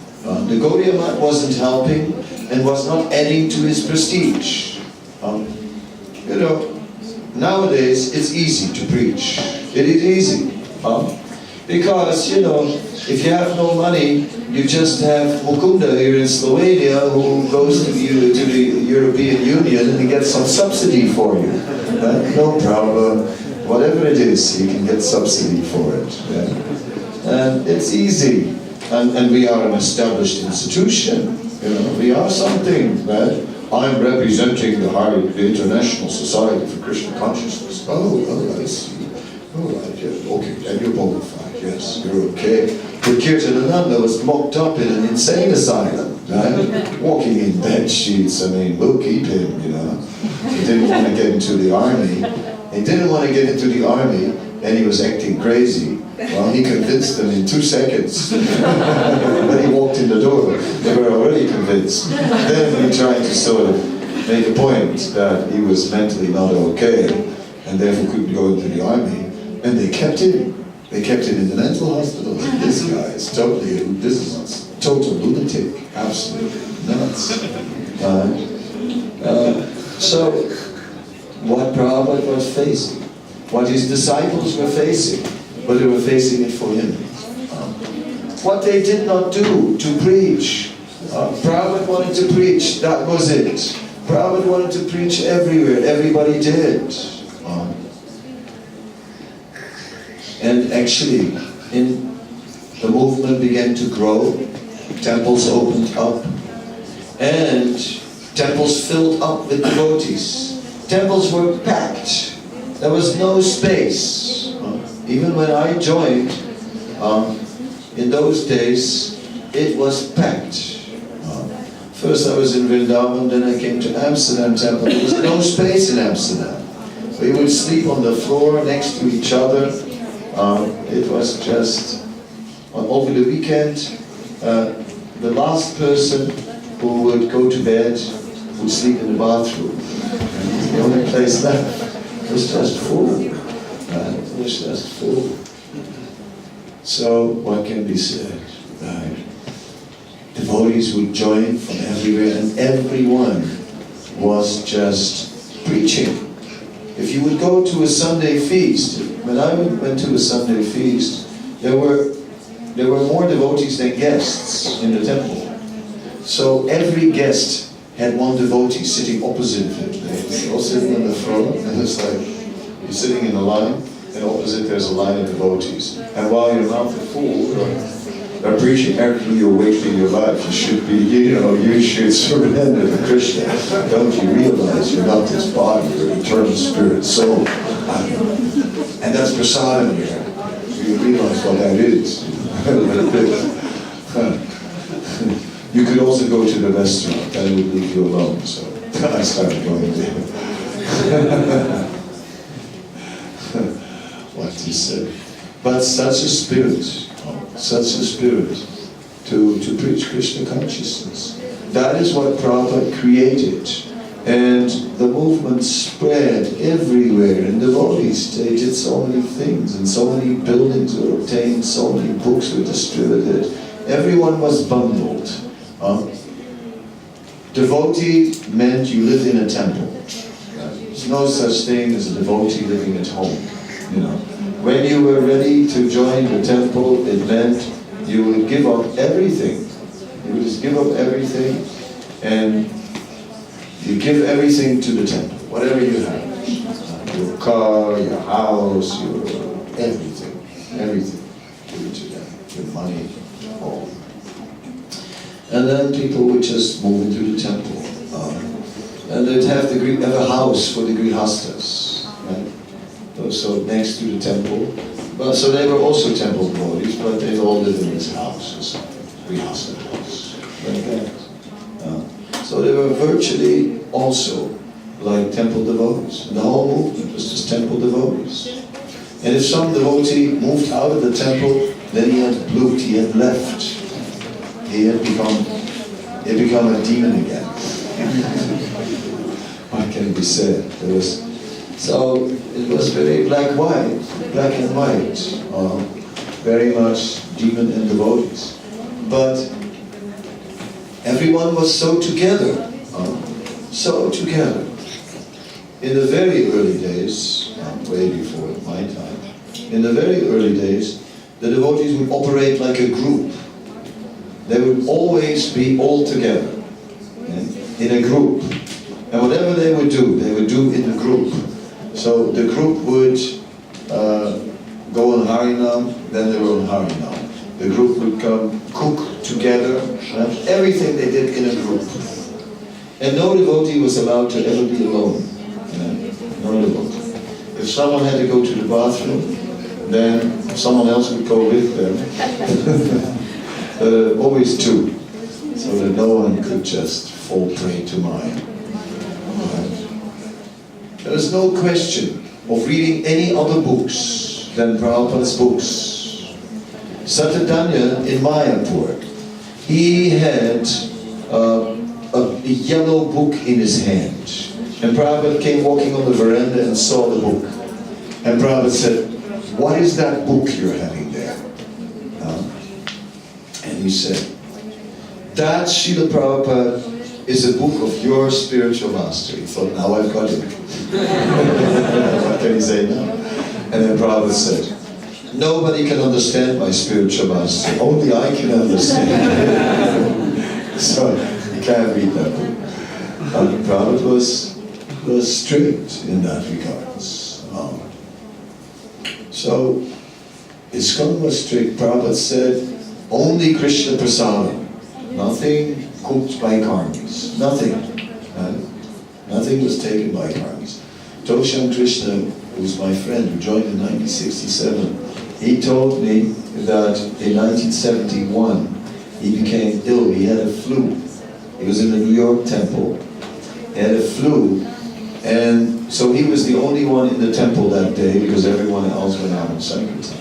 [SPEAKER 1] The Gaudiya Math wasn't helping and was not adding to his prestige. You know, nowadays it's easy to preach. It is easy. Because, you know, if you have no money, you just have Mukunda here in Slovenia who goes to the European Union and he gets some subsidy for you. No problem. Whatever it is, he can get subsidy for it. Yeah? And it's easy. And we are an established institution. You know, we are something, right? I'm representing the Hare, the International Society for Krishna Consciousness. Oh, I see. Oh, right, yeah. Okay, then you're bona fide. Yes, you're okay. But Kirtanananda was locked up in an insane asylum, right? Walking in bed sheets. I mean, we'll keep him, you know. He didn't want to get into the army. He didn't want to get into the army, and he was acting crazy. Well, he convinced them in 2 seconds. When he walked in the door, they were already convinced. Then he tried to sort of make a point that he was mentally not okay, and therefore couldn't go into the army. And they kept him. They kept him in the mental hospital. This guy is totally, this is a total lunatic. Absolutely nuts. So, what Prabhupada was facing, what his disciples were facing, but they were facing it for him. What they did not do to preach. Prabhupada wanted to preach, that was it. Prabhupada wanted to preach everywhere, everybody did. And actually, the movement began to grow, temples opened up, and temples filled up with devotees. Temples were packed. There was no space. Even when I joined, in those days, it was packed. First I was in Vrindavan, then I came to Amsterdam temple. There was no space in Amsterdam. We would sleep on the floor next to each other. It was just, over the weekend, the last person who would go to bed would sleep in the bathroom. And the only place left was just full. It was just full. So, what can be said? Devotees would join from everywhere, and everyone was just preaching. If you would go to a Sunday feast, when I went to a Sunday feast, there were more devotees than guests in the temple. So every guest had one devotee sitting opposite him. They were all sitting on the floor, and it's like you're sitting in a line, and opposite there's a line of devotees. And while your mouth is full, they're preaching, actually you're wasting your life. You should be, you should surrender to Krishna. Don't you realize you're not this body, you're an eternal spirit, soul. And that's prasadam here. You realize what that is. You could also go to the restaurant, that would leave you alone. So I started going there. What to say? But such a spirit to preach Krishna consciousness. That is what Prabhupada created. And the movement spread everywhere, and devotees, they did so many things, and so many buildings were obtained, so many books were distributed. Everyone was bundled. Devotee meant you lived in a temple. There's no such thing as a devotee living at home. When you were ready to join the temple, it meant you would give up everything. You would just give up everything, and you give everything to the temple, whatever you have. Your car, your house, your everything. Give it to them. Your money, all. And then people would just move into the temple. And they'd have a house for the grihastas, right? So next to the temple. So they were also temple devotees, but they'd all live in this house or something. Grihasta house. Like that. So they were virtually also like temple devotees. The whole movement was just temple devotees. And if some devotee moved out of the temple, then he had blooped, he had left. He had become a demon again. What can be said? So it was very black and white, very much demon and devotees. But everyone was so together. In the very early days, way before my time, in the very early days, the devotees would operate like a group. They would always be all together, in a group. And whatever they would do in the group. So the group would go on Harinam, then they were on Harinam. The group would come cook together, everything they did in a group. And no devotee was allowed to ever be alone. No devotee. If someone had to go to the bathroom, then someone else would go with them. Always two, so that no one could just fall prey to mine. There is no question of reading any other books than Prabhupada's books. Satadanya in Mayapur, he had a yellow book in his hand. And Prabhupada came walking on the veranda and saw the book. And Prabhupada said, "What is that book you're having there?" And he said, "That, Srila Prabhupada, is a book of your spiritual master." He thought, now I've got it. What can he say now? And then Prabhupada said, "Nobody can understand my spiritual master. Only I can understand." So you can't read that book. Prabhupada was strict in that regards. So ISKCON was strict. Prabhupada said, only Krishna prasadam. Nothing cooked by karmis. Nothing. Nothing was taken by karmis. Toshan Krishna, who was my friend, who joined in 1967, he told me that in 1971 he became ill. He had a flu. He was in the New York temple. He had a flu, and so he was the only one in the temple that day because everyone else went out on Sankirtan.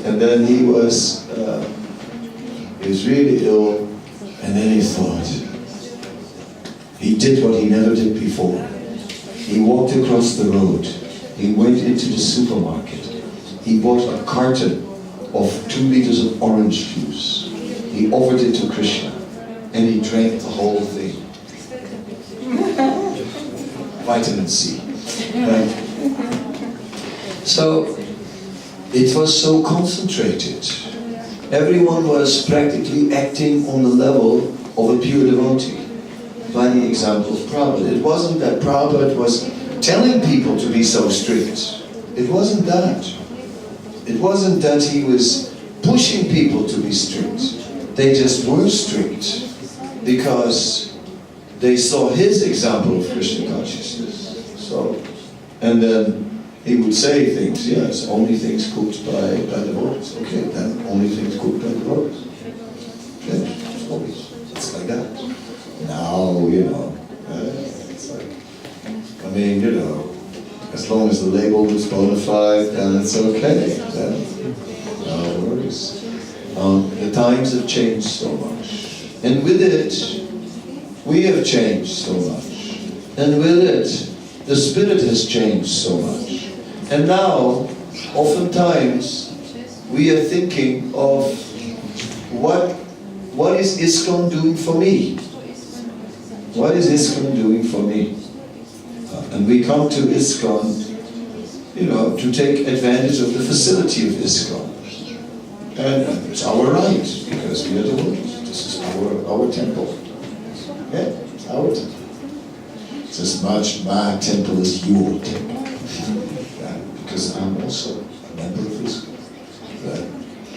[SPEAKER 1] And then he was really ill, and then he thought, he did what he never did before. He walked across the road. He went into the supermarket. He bought a carton of 2 liters of orange juice. He offered it to Krishna, and he drank the whole thing. Vitamin C. Right? So, it was so concentrated. Everyone was practically acting on the level of a pure devotee, by the example of Prabhupada. It wasn't that Prabhupada was telling people to be so strict. It wasn't that. It wasn't that he was pushing people to be strict. They just were strict because they saw his example of Krishna consciousness. So, and then he would say things, yes, only things cooked by devotees. Okay, then only things cooked by devotees. Okay, always. It's like that. Now, it's like, as long as the label is bona fide, then it's okay. Then, no worries. The times have changed so much. And with it, we have changed so much. And with it, the spirit has changed so much. And now, oftentimes, we are thinking of what is ISKCON doing for me? What is ISKCON doing for me? And we come to ISKCON, to take advantage of the facility of ISKCON. And it's our right, because we are the devotees. This is our temple. Yeah, it's our temple. It's as much my temple as your temple. Because I'm also a member of ISKCON.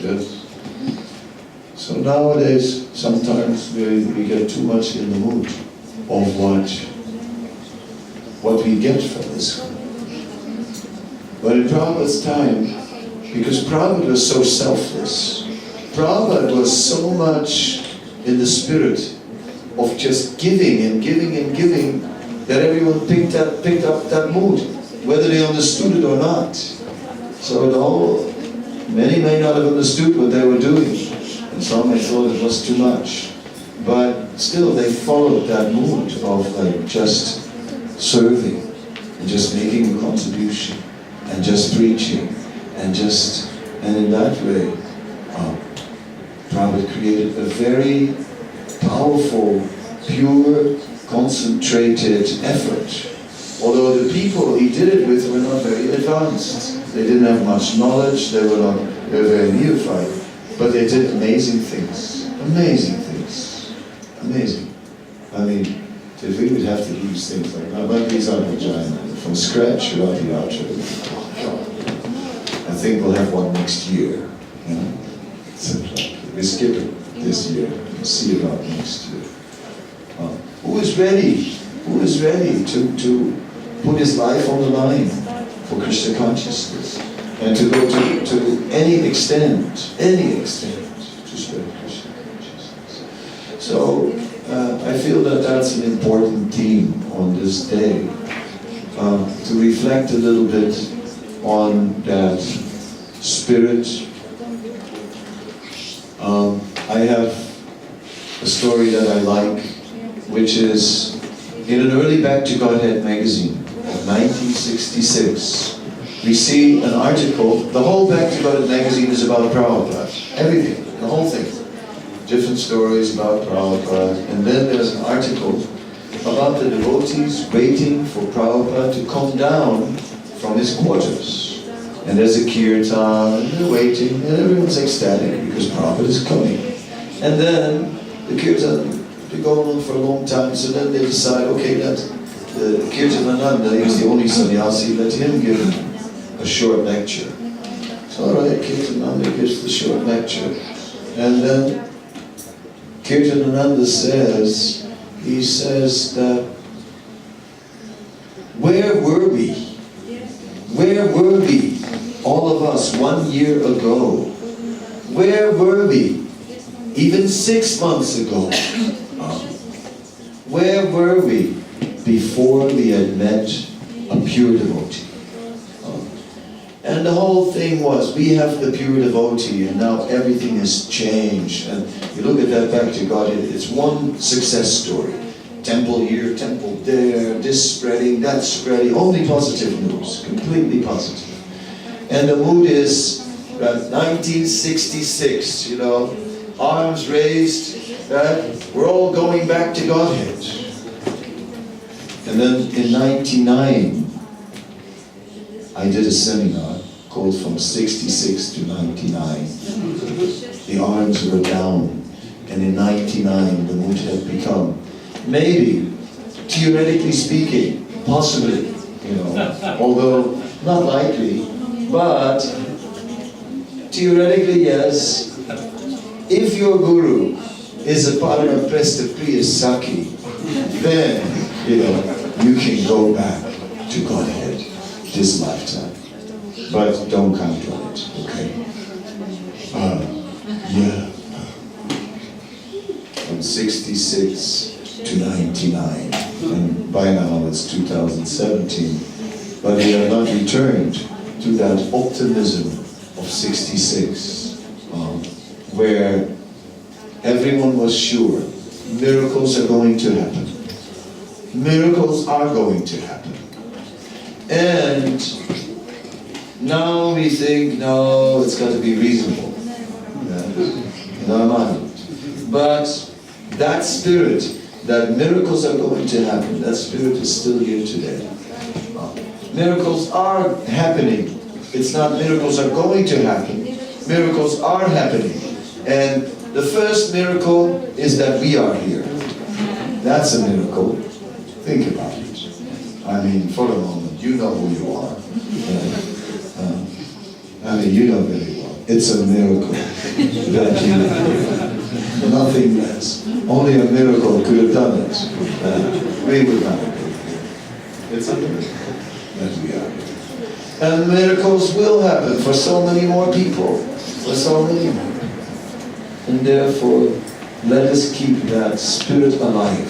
[SPEAKER 1] Yes. So nowadays, sometimes we get too much in the mood of what we get from ISKCON. But in Prabhupada's time, because Prabhupada was so selfless, Prabhupada was so much in the spirit of just giving and giving and giving, that everyone picked up that mood, whether they understood it or not. So many may not have understood what they were doing, and some may thought it was too much. But still, they followed that mood of just serving, and just making a contribution, and just preaching, and in that way, Prabhupada created a very powerful, pure, concentrated effort. Although the people he did it with were not very advanced. They didn't have much knowledge, they were not They're very neophyte, but they did amazing things. Amazing things. Amazing. I mean, if we would have to do these things like Vyasapuja from scratch without the archer, I think we'll have one next year. You know? So, we skip it this year, we'll see about next year. Who is ready? Who is ready to put his life on the line for Krishna consciousness? And to go to any extent to spread Krishna consciousness. So I feel that that's an important theme on this day, to reflect a little bit on that spirit. I have a story that I like, which is in an early Back to Godhead magazine of 1966. We see an article. The whole Back to Godhead magazine is about Prabhupada. Everything, the whole thing. Different stories about Prabhupada. And then there's an article about the devotees waiting for Prabhupada to come down from his quarters. And there's a kirtan, and they're waiting, and everyone's ecstatic because Prabhupada is coming. And then the kirtan, they go on for a long time, so then they decide, okay, that the Kirtanananda, he was the only sannyasi, let him give a short lecture. So alright, Kirtanananda gives the short lecture. And then Kirtanananda says, he says that, where were we? Where were we, all of us, 1 year ago? Where were we? Even 6 months ago? Where were we before we had met a pure devotee? And the whole thing was, we have the pure devotee, and now everything has changed. And you look at that Back to Godhead, it's one success story. Temple here, temple there, this spreading, that spreading, only positive news, completely positive. And the mood is that 1966, you know, arms raised, we're all going back to Godhead. And then in 99, I did a seminar called From 66 to 99. The arms were down, and in 99 the mood had become, maybe, theoretically speaking, possibly, you know, although not likely, but theoretically yes, if your guru is a Paramaprastha Priya Saki, then, you know, you can go back to Godhead this lifetime. But don't count on it, okay? Yeah. From 66 to 99, and by now it's 2017, but we have not returned to that optimism of 66, where everyone was sure miracles are going to happen. Miracles are going to happen. And now we think, no, it's got to be reasonable in our mind. But that spirit, that miracles are going to happen, that spirit is still here today. Miracles are happening. It's not miracles are going to happen. Miracles are happening. And the first miracle is that we are here. That's a miracle. Think about it. I mean, for a moment, you know who you are. I mean, you know very well. It's a miracle that you are. Nothing less. Only a miracle could have done it. We would not have been here. It's a miracle that we are here. And miracles will happen for so many more people. For so many more. And therefore, let us keep that spirit alive.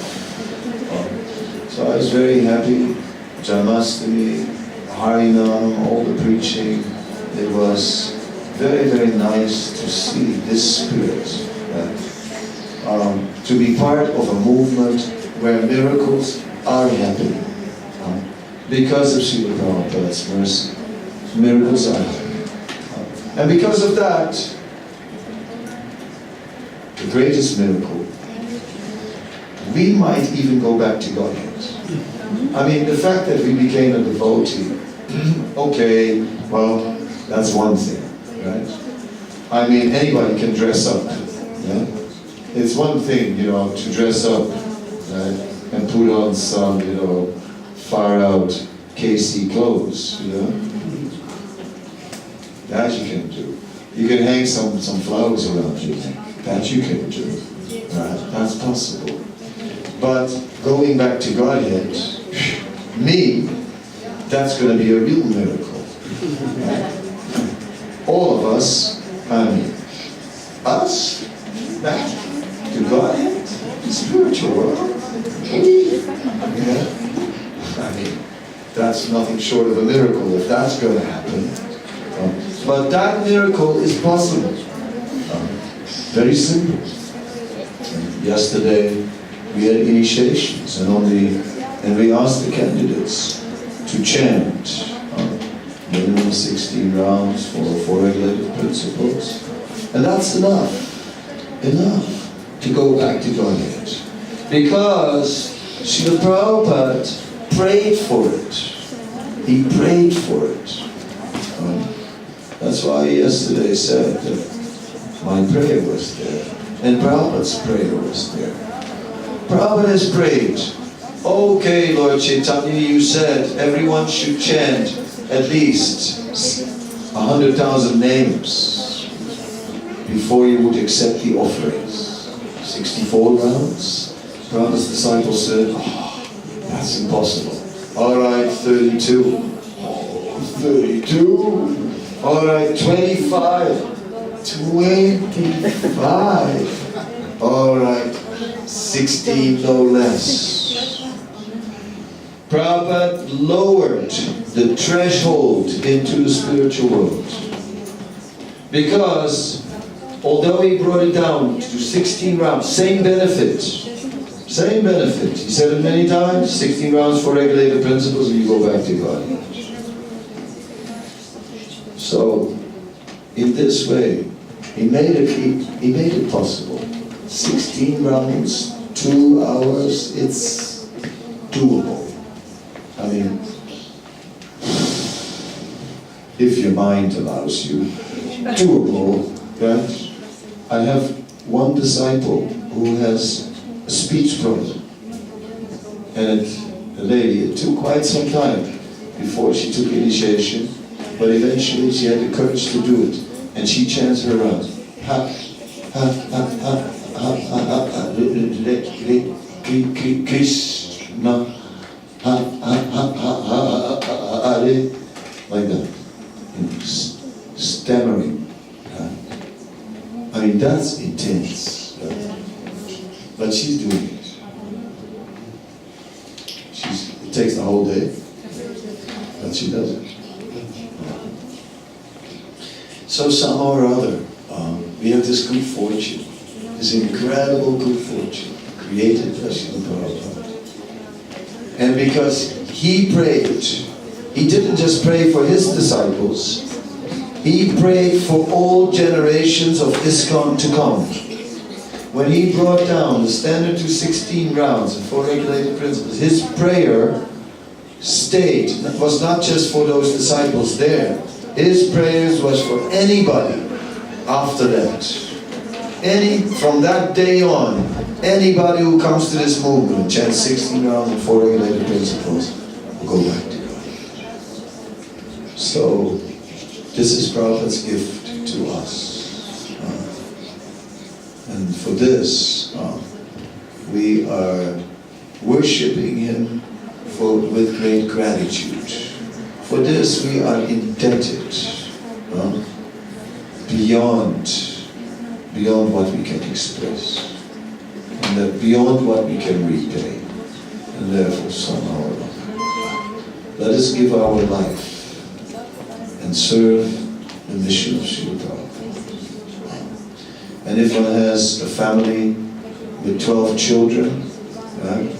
[SPEAKER 1] So I was very happy. Janmashtami, Harinam, all the preaching. It was very, very nice to see this spirit. To be part of a movement where miracles are happening. Because of Srila Prabhupada's mercy, miracles are happening. And because of that, the greatest miracle, we might even go back to Godhead. I mean, the fact that we became a devotee, okay, well, that's one thing, right? I mean, anybody can dress up. Yeah? It's one thing, to dress up, right? And put on some, far out KC clothes, That you can do. You can hang some flowers around your neck. That you can do. Right? That's possible. But going back to Godhead, me, that's going to be a real miracle. Right? All of us, us, back to Godhead, the spiritual world. That's nothing short of a miracle if that's going to happen. But that miracle is possible. Very simple. Yesterday we had initiations and we asked the candidates to chant minimum 16 rounds for 4 regulated principles. And that's enough to go back to Godhead. Because Srila Prabhupada prayed for it. He prayed for it. That's why he yesterday said that my prayer was there. And Prabhupada's prayer was there. Prabhupada has prayed. Okay, Lord Chaitanya, you said everyone should chant at least 100,000 names before you would accept the offerings. 64 rounds. Prabhupada's disciples said, that's impossible. Alright, 32. 32. Alright, 25. 25. Alright, 16 no less. Prabhupada lowered the threshold into the spiritual world. Because although he brought it down to 16 rounds, same benefit. Same benefit. He said it many times, 16 rounds for regulated principles and you go back to God. So, in this way, he made it possible. 16 rounds, 2 hours, it's doable. I mean, if your mind allows you, doable, right? I have one disciple who has a speech problem. And the lady, it took quite some time before she took initiation, but eventually she had the courage to do it. And she chants her round. Krishna, Hare, like that. Stammering. I mean, that's intense. But she's doing it. It takes the whole day, but she does it. So somehow or other, we have this good fortune, this incredible good fortune, created by Srila Prabhupada. And because he prayed, he didn't just pray for his disciples, he prayed for all generations of ISKCON to come. When he brought down the standard to 16 rounds and 4 regulated principles, his prayer was not just for those disciples there. His prayers was for anybody after that. From that day on, anybody who comes to this movement and chants 16 rounds and 4 regulated principles will go back to God. So, this is Prabhupada's gift to us. And for this, we are worshipping him with great gratitude. For this, we are indebted beyond what we can express, and beyond what we can repay. And therefore, somehow or other, let us give our life and serve the mission of Srila Prabhupada. And if one has a family with 12 children, right,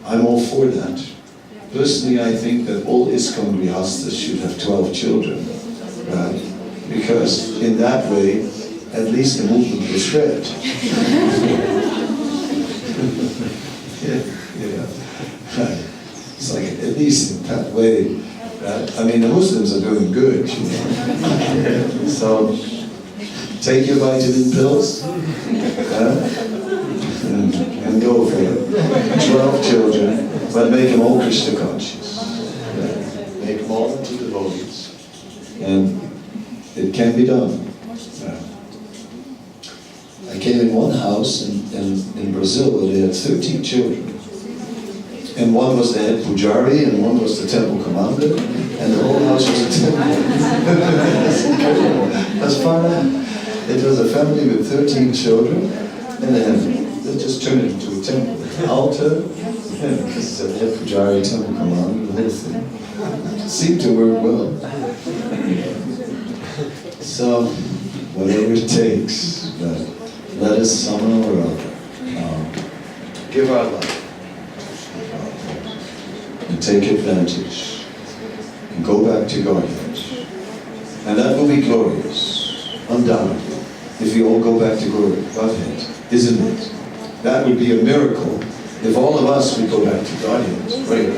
[SPEAKER 1] I'm all for that. Personally, I think that all ISKCON Grihastas should have 12 children, right? Because in that way, at least the movement will spread. yeah. Right. It's like, at least in that way, right? I mean, the Muslims are doing good, you know. So, Take your vitamin pills and go for it. 12 children, but make them all Krishna conscious. Make them all into devotees. And it can be done. I came in one house in Brazil where they had 13 children. And one was the head pujari, and one was the temple commander, and the whole house was a temple. That's incredible. That's fun. It was a family with 13 children, and they just turned it into a temple. An altar, because the head pujari, temple commander, the whole thing. It seemed to work well. So, whatever it takes, let us somehow or other give our life. And take advantage and go back to Godhead. And that will be glorious, undoubtedly, if we all go back to Godhead, isn't it? That would be a miracle if all of us would go back to Godhead. Right?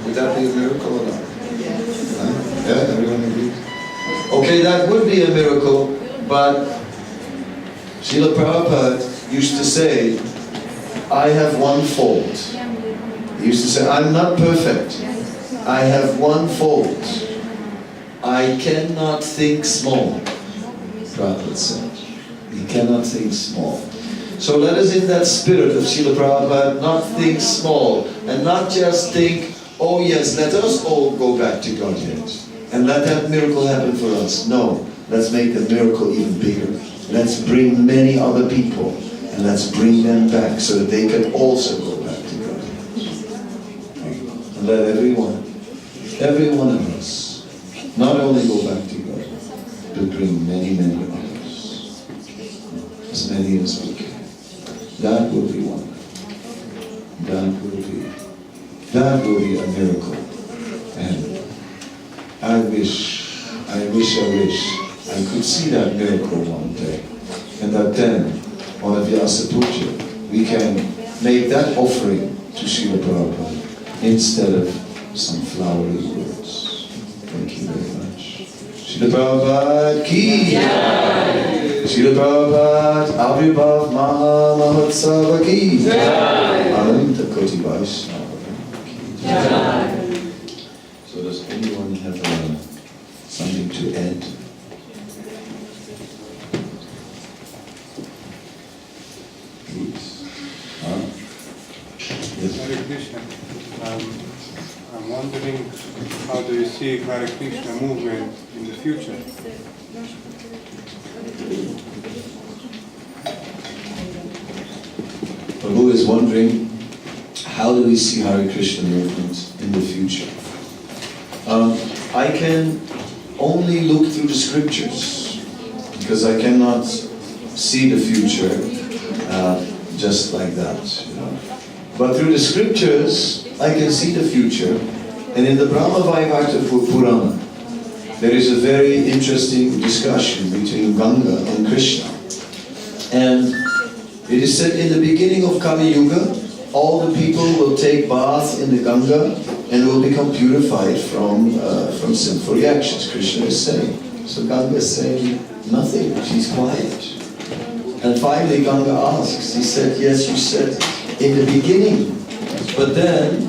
[SPEAKER 1] Would that be a miracle or not? Yeah, everyone agrees? Okay, that would be a miracle, but Srila Prabhupada used to say, I have one fault. He used to say, I'm not perfect. I have one fault. I cannot think small. Prabhupada said. He cannot think small. So let us in that spirit of Srila Prabhupada not think small and not just think, oh yes, let us all go back to Godhead and let that miracle happen for us. No, let's make the miracle even bigger. Let's bring many other people and let's bring them back so that they can also go back to Godhead. And let every one of us, not only go back to God, but bring many, many others. As many as we can. That will be wonderful. That will be a miracle. And I wish I could see that miracle one day. And that then, on a Vyasapuja, we can make that offering to Srila Prabhupada instead of some flowery words. Thank you very much. Srila Prabhupada ki jai. Srila Prabhupada Abhibhav Maha Mahotsava ki jai. Ananta Koti Vaishnava ki jai. So does anyone have something to add?
[SPEAKER 2] Hare Krishna. I'm wondering, how do you see Hare Krishna movement in the future?
[SPEAKER 1] Prabhu is wondering, how do we see Hare Krishna movement in the future? I can only look through the scriptures, because I cannot see the future just like that, you know. But through the scriptures, I can see the future. And in the Brahma Vaivarta Purana, there is a very interesting discussion between Ganga and Krishna. And it is said in the beginning of Kali Yuga, all the people will take bath in the Ganga and will become purified from sinful reactions, Krishna is saying. So Ganga is saying nothing, she's quiet. And finally Ganga asks, he said, yes, you said in the beginning, but then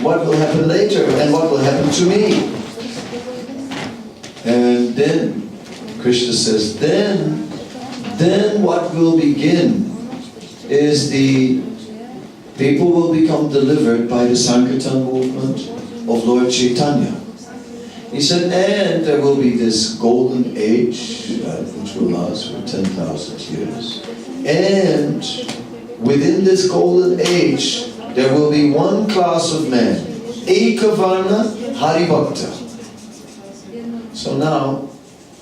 [SPEAKER 1] what will happen later and what will happen to me? And then Krishna says, then what will begin is the people will become delivered by the Sankirtan movement of Lord Chaitanya. He said, and there will be this golden age, which will last for 10,000 years. And within this golden age, there will be one class of men, Ekavarna Haribhakta. So now,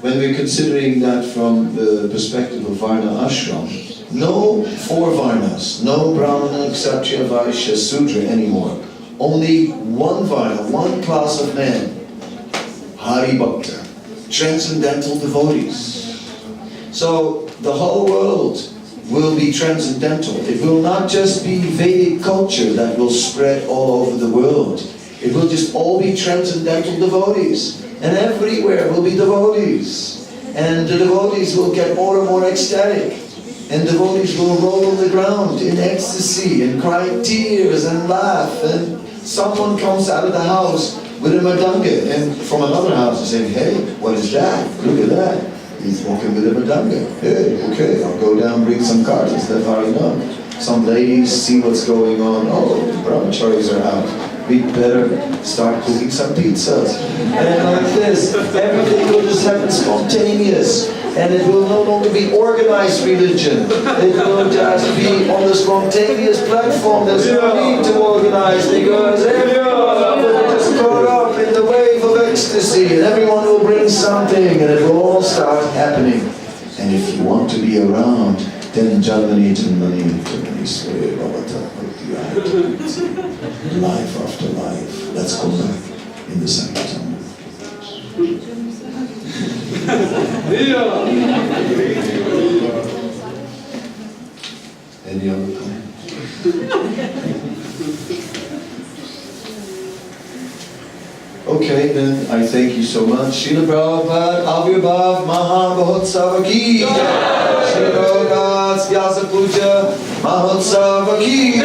[SPEAKER 1] when we're considering that from the perspective of Varna Ashram, no four Varnas, no Brahmana, Kshatriya, Vaishya, Sudra anymore. Only one Varna, one class of men, Haribhakta, transcendental devotees. So the whole world will be transcendental. It will not just be Vedic culture that will spread all over the world. It will just all be transcendental devotees. And everywhere will be devotees. and the devotees will get more and more ecstatic. And devotees will roll on the ground in ecstasy and cry tears and laugh. And someone comes out of the house with a madanga, and from another house and saying, hey, what is that? Look at that. He's walking with a madanga. Hey, okay, I'll go down and bring some kirtans. That's how I know. Some ladies see what's going on. Oh, the brahmacharis are out. We better start cooking some pizzas. And like this, everything will just happen spontaneous. And it will no longer be organized religion. It will just be on the spontaneous platform. There's no need to organize because everyone will just caught up in the wave of ecstasy. And everyone will bring something and it will all start happening. And if you want to be around, then Janmani, Sware, Bhavata, life after life. Let's go back in the Sankirtan. Any other comments? Okay, then I thank you so much. Srila Prabhupada, Avirbhav Mahabhotsava ki. Srila Prabhupada's Vyasapuja Mahotsava ki.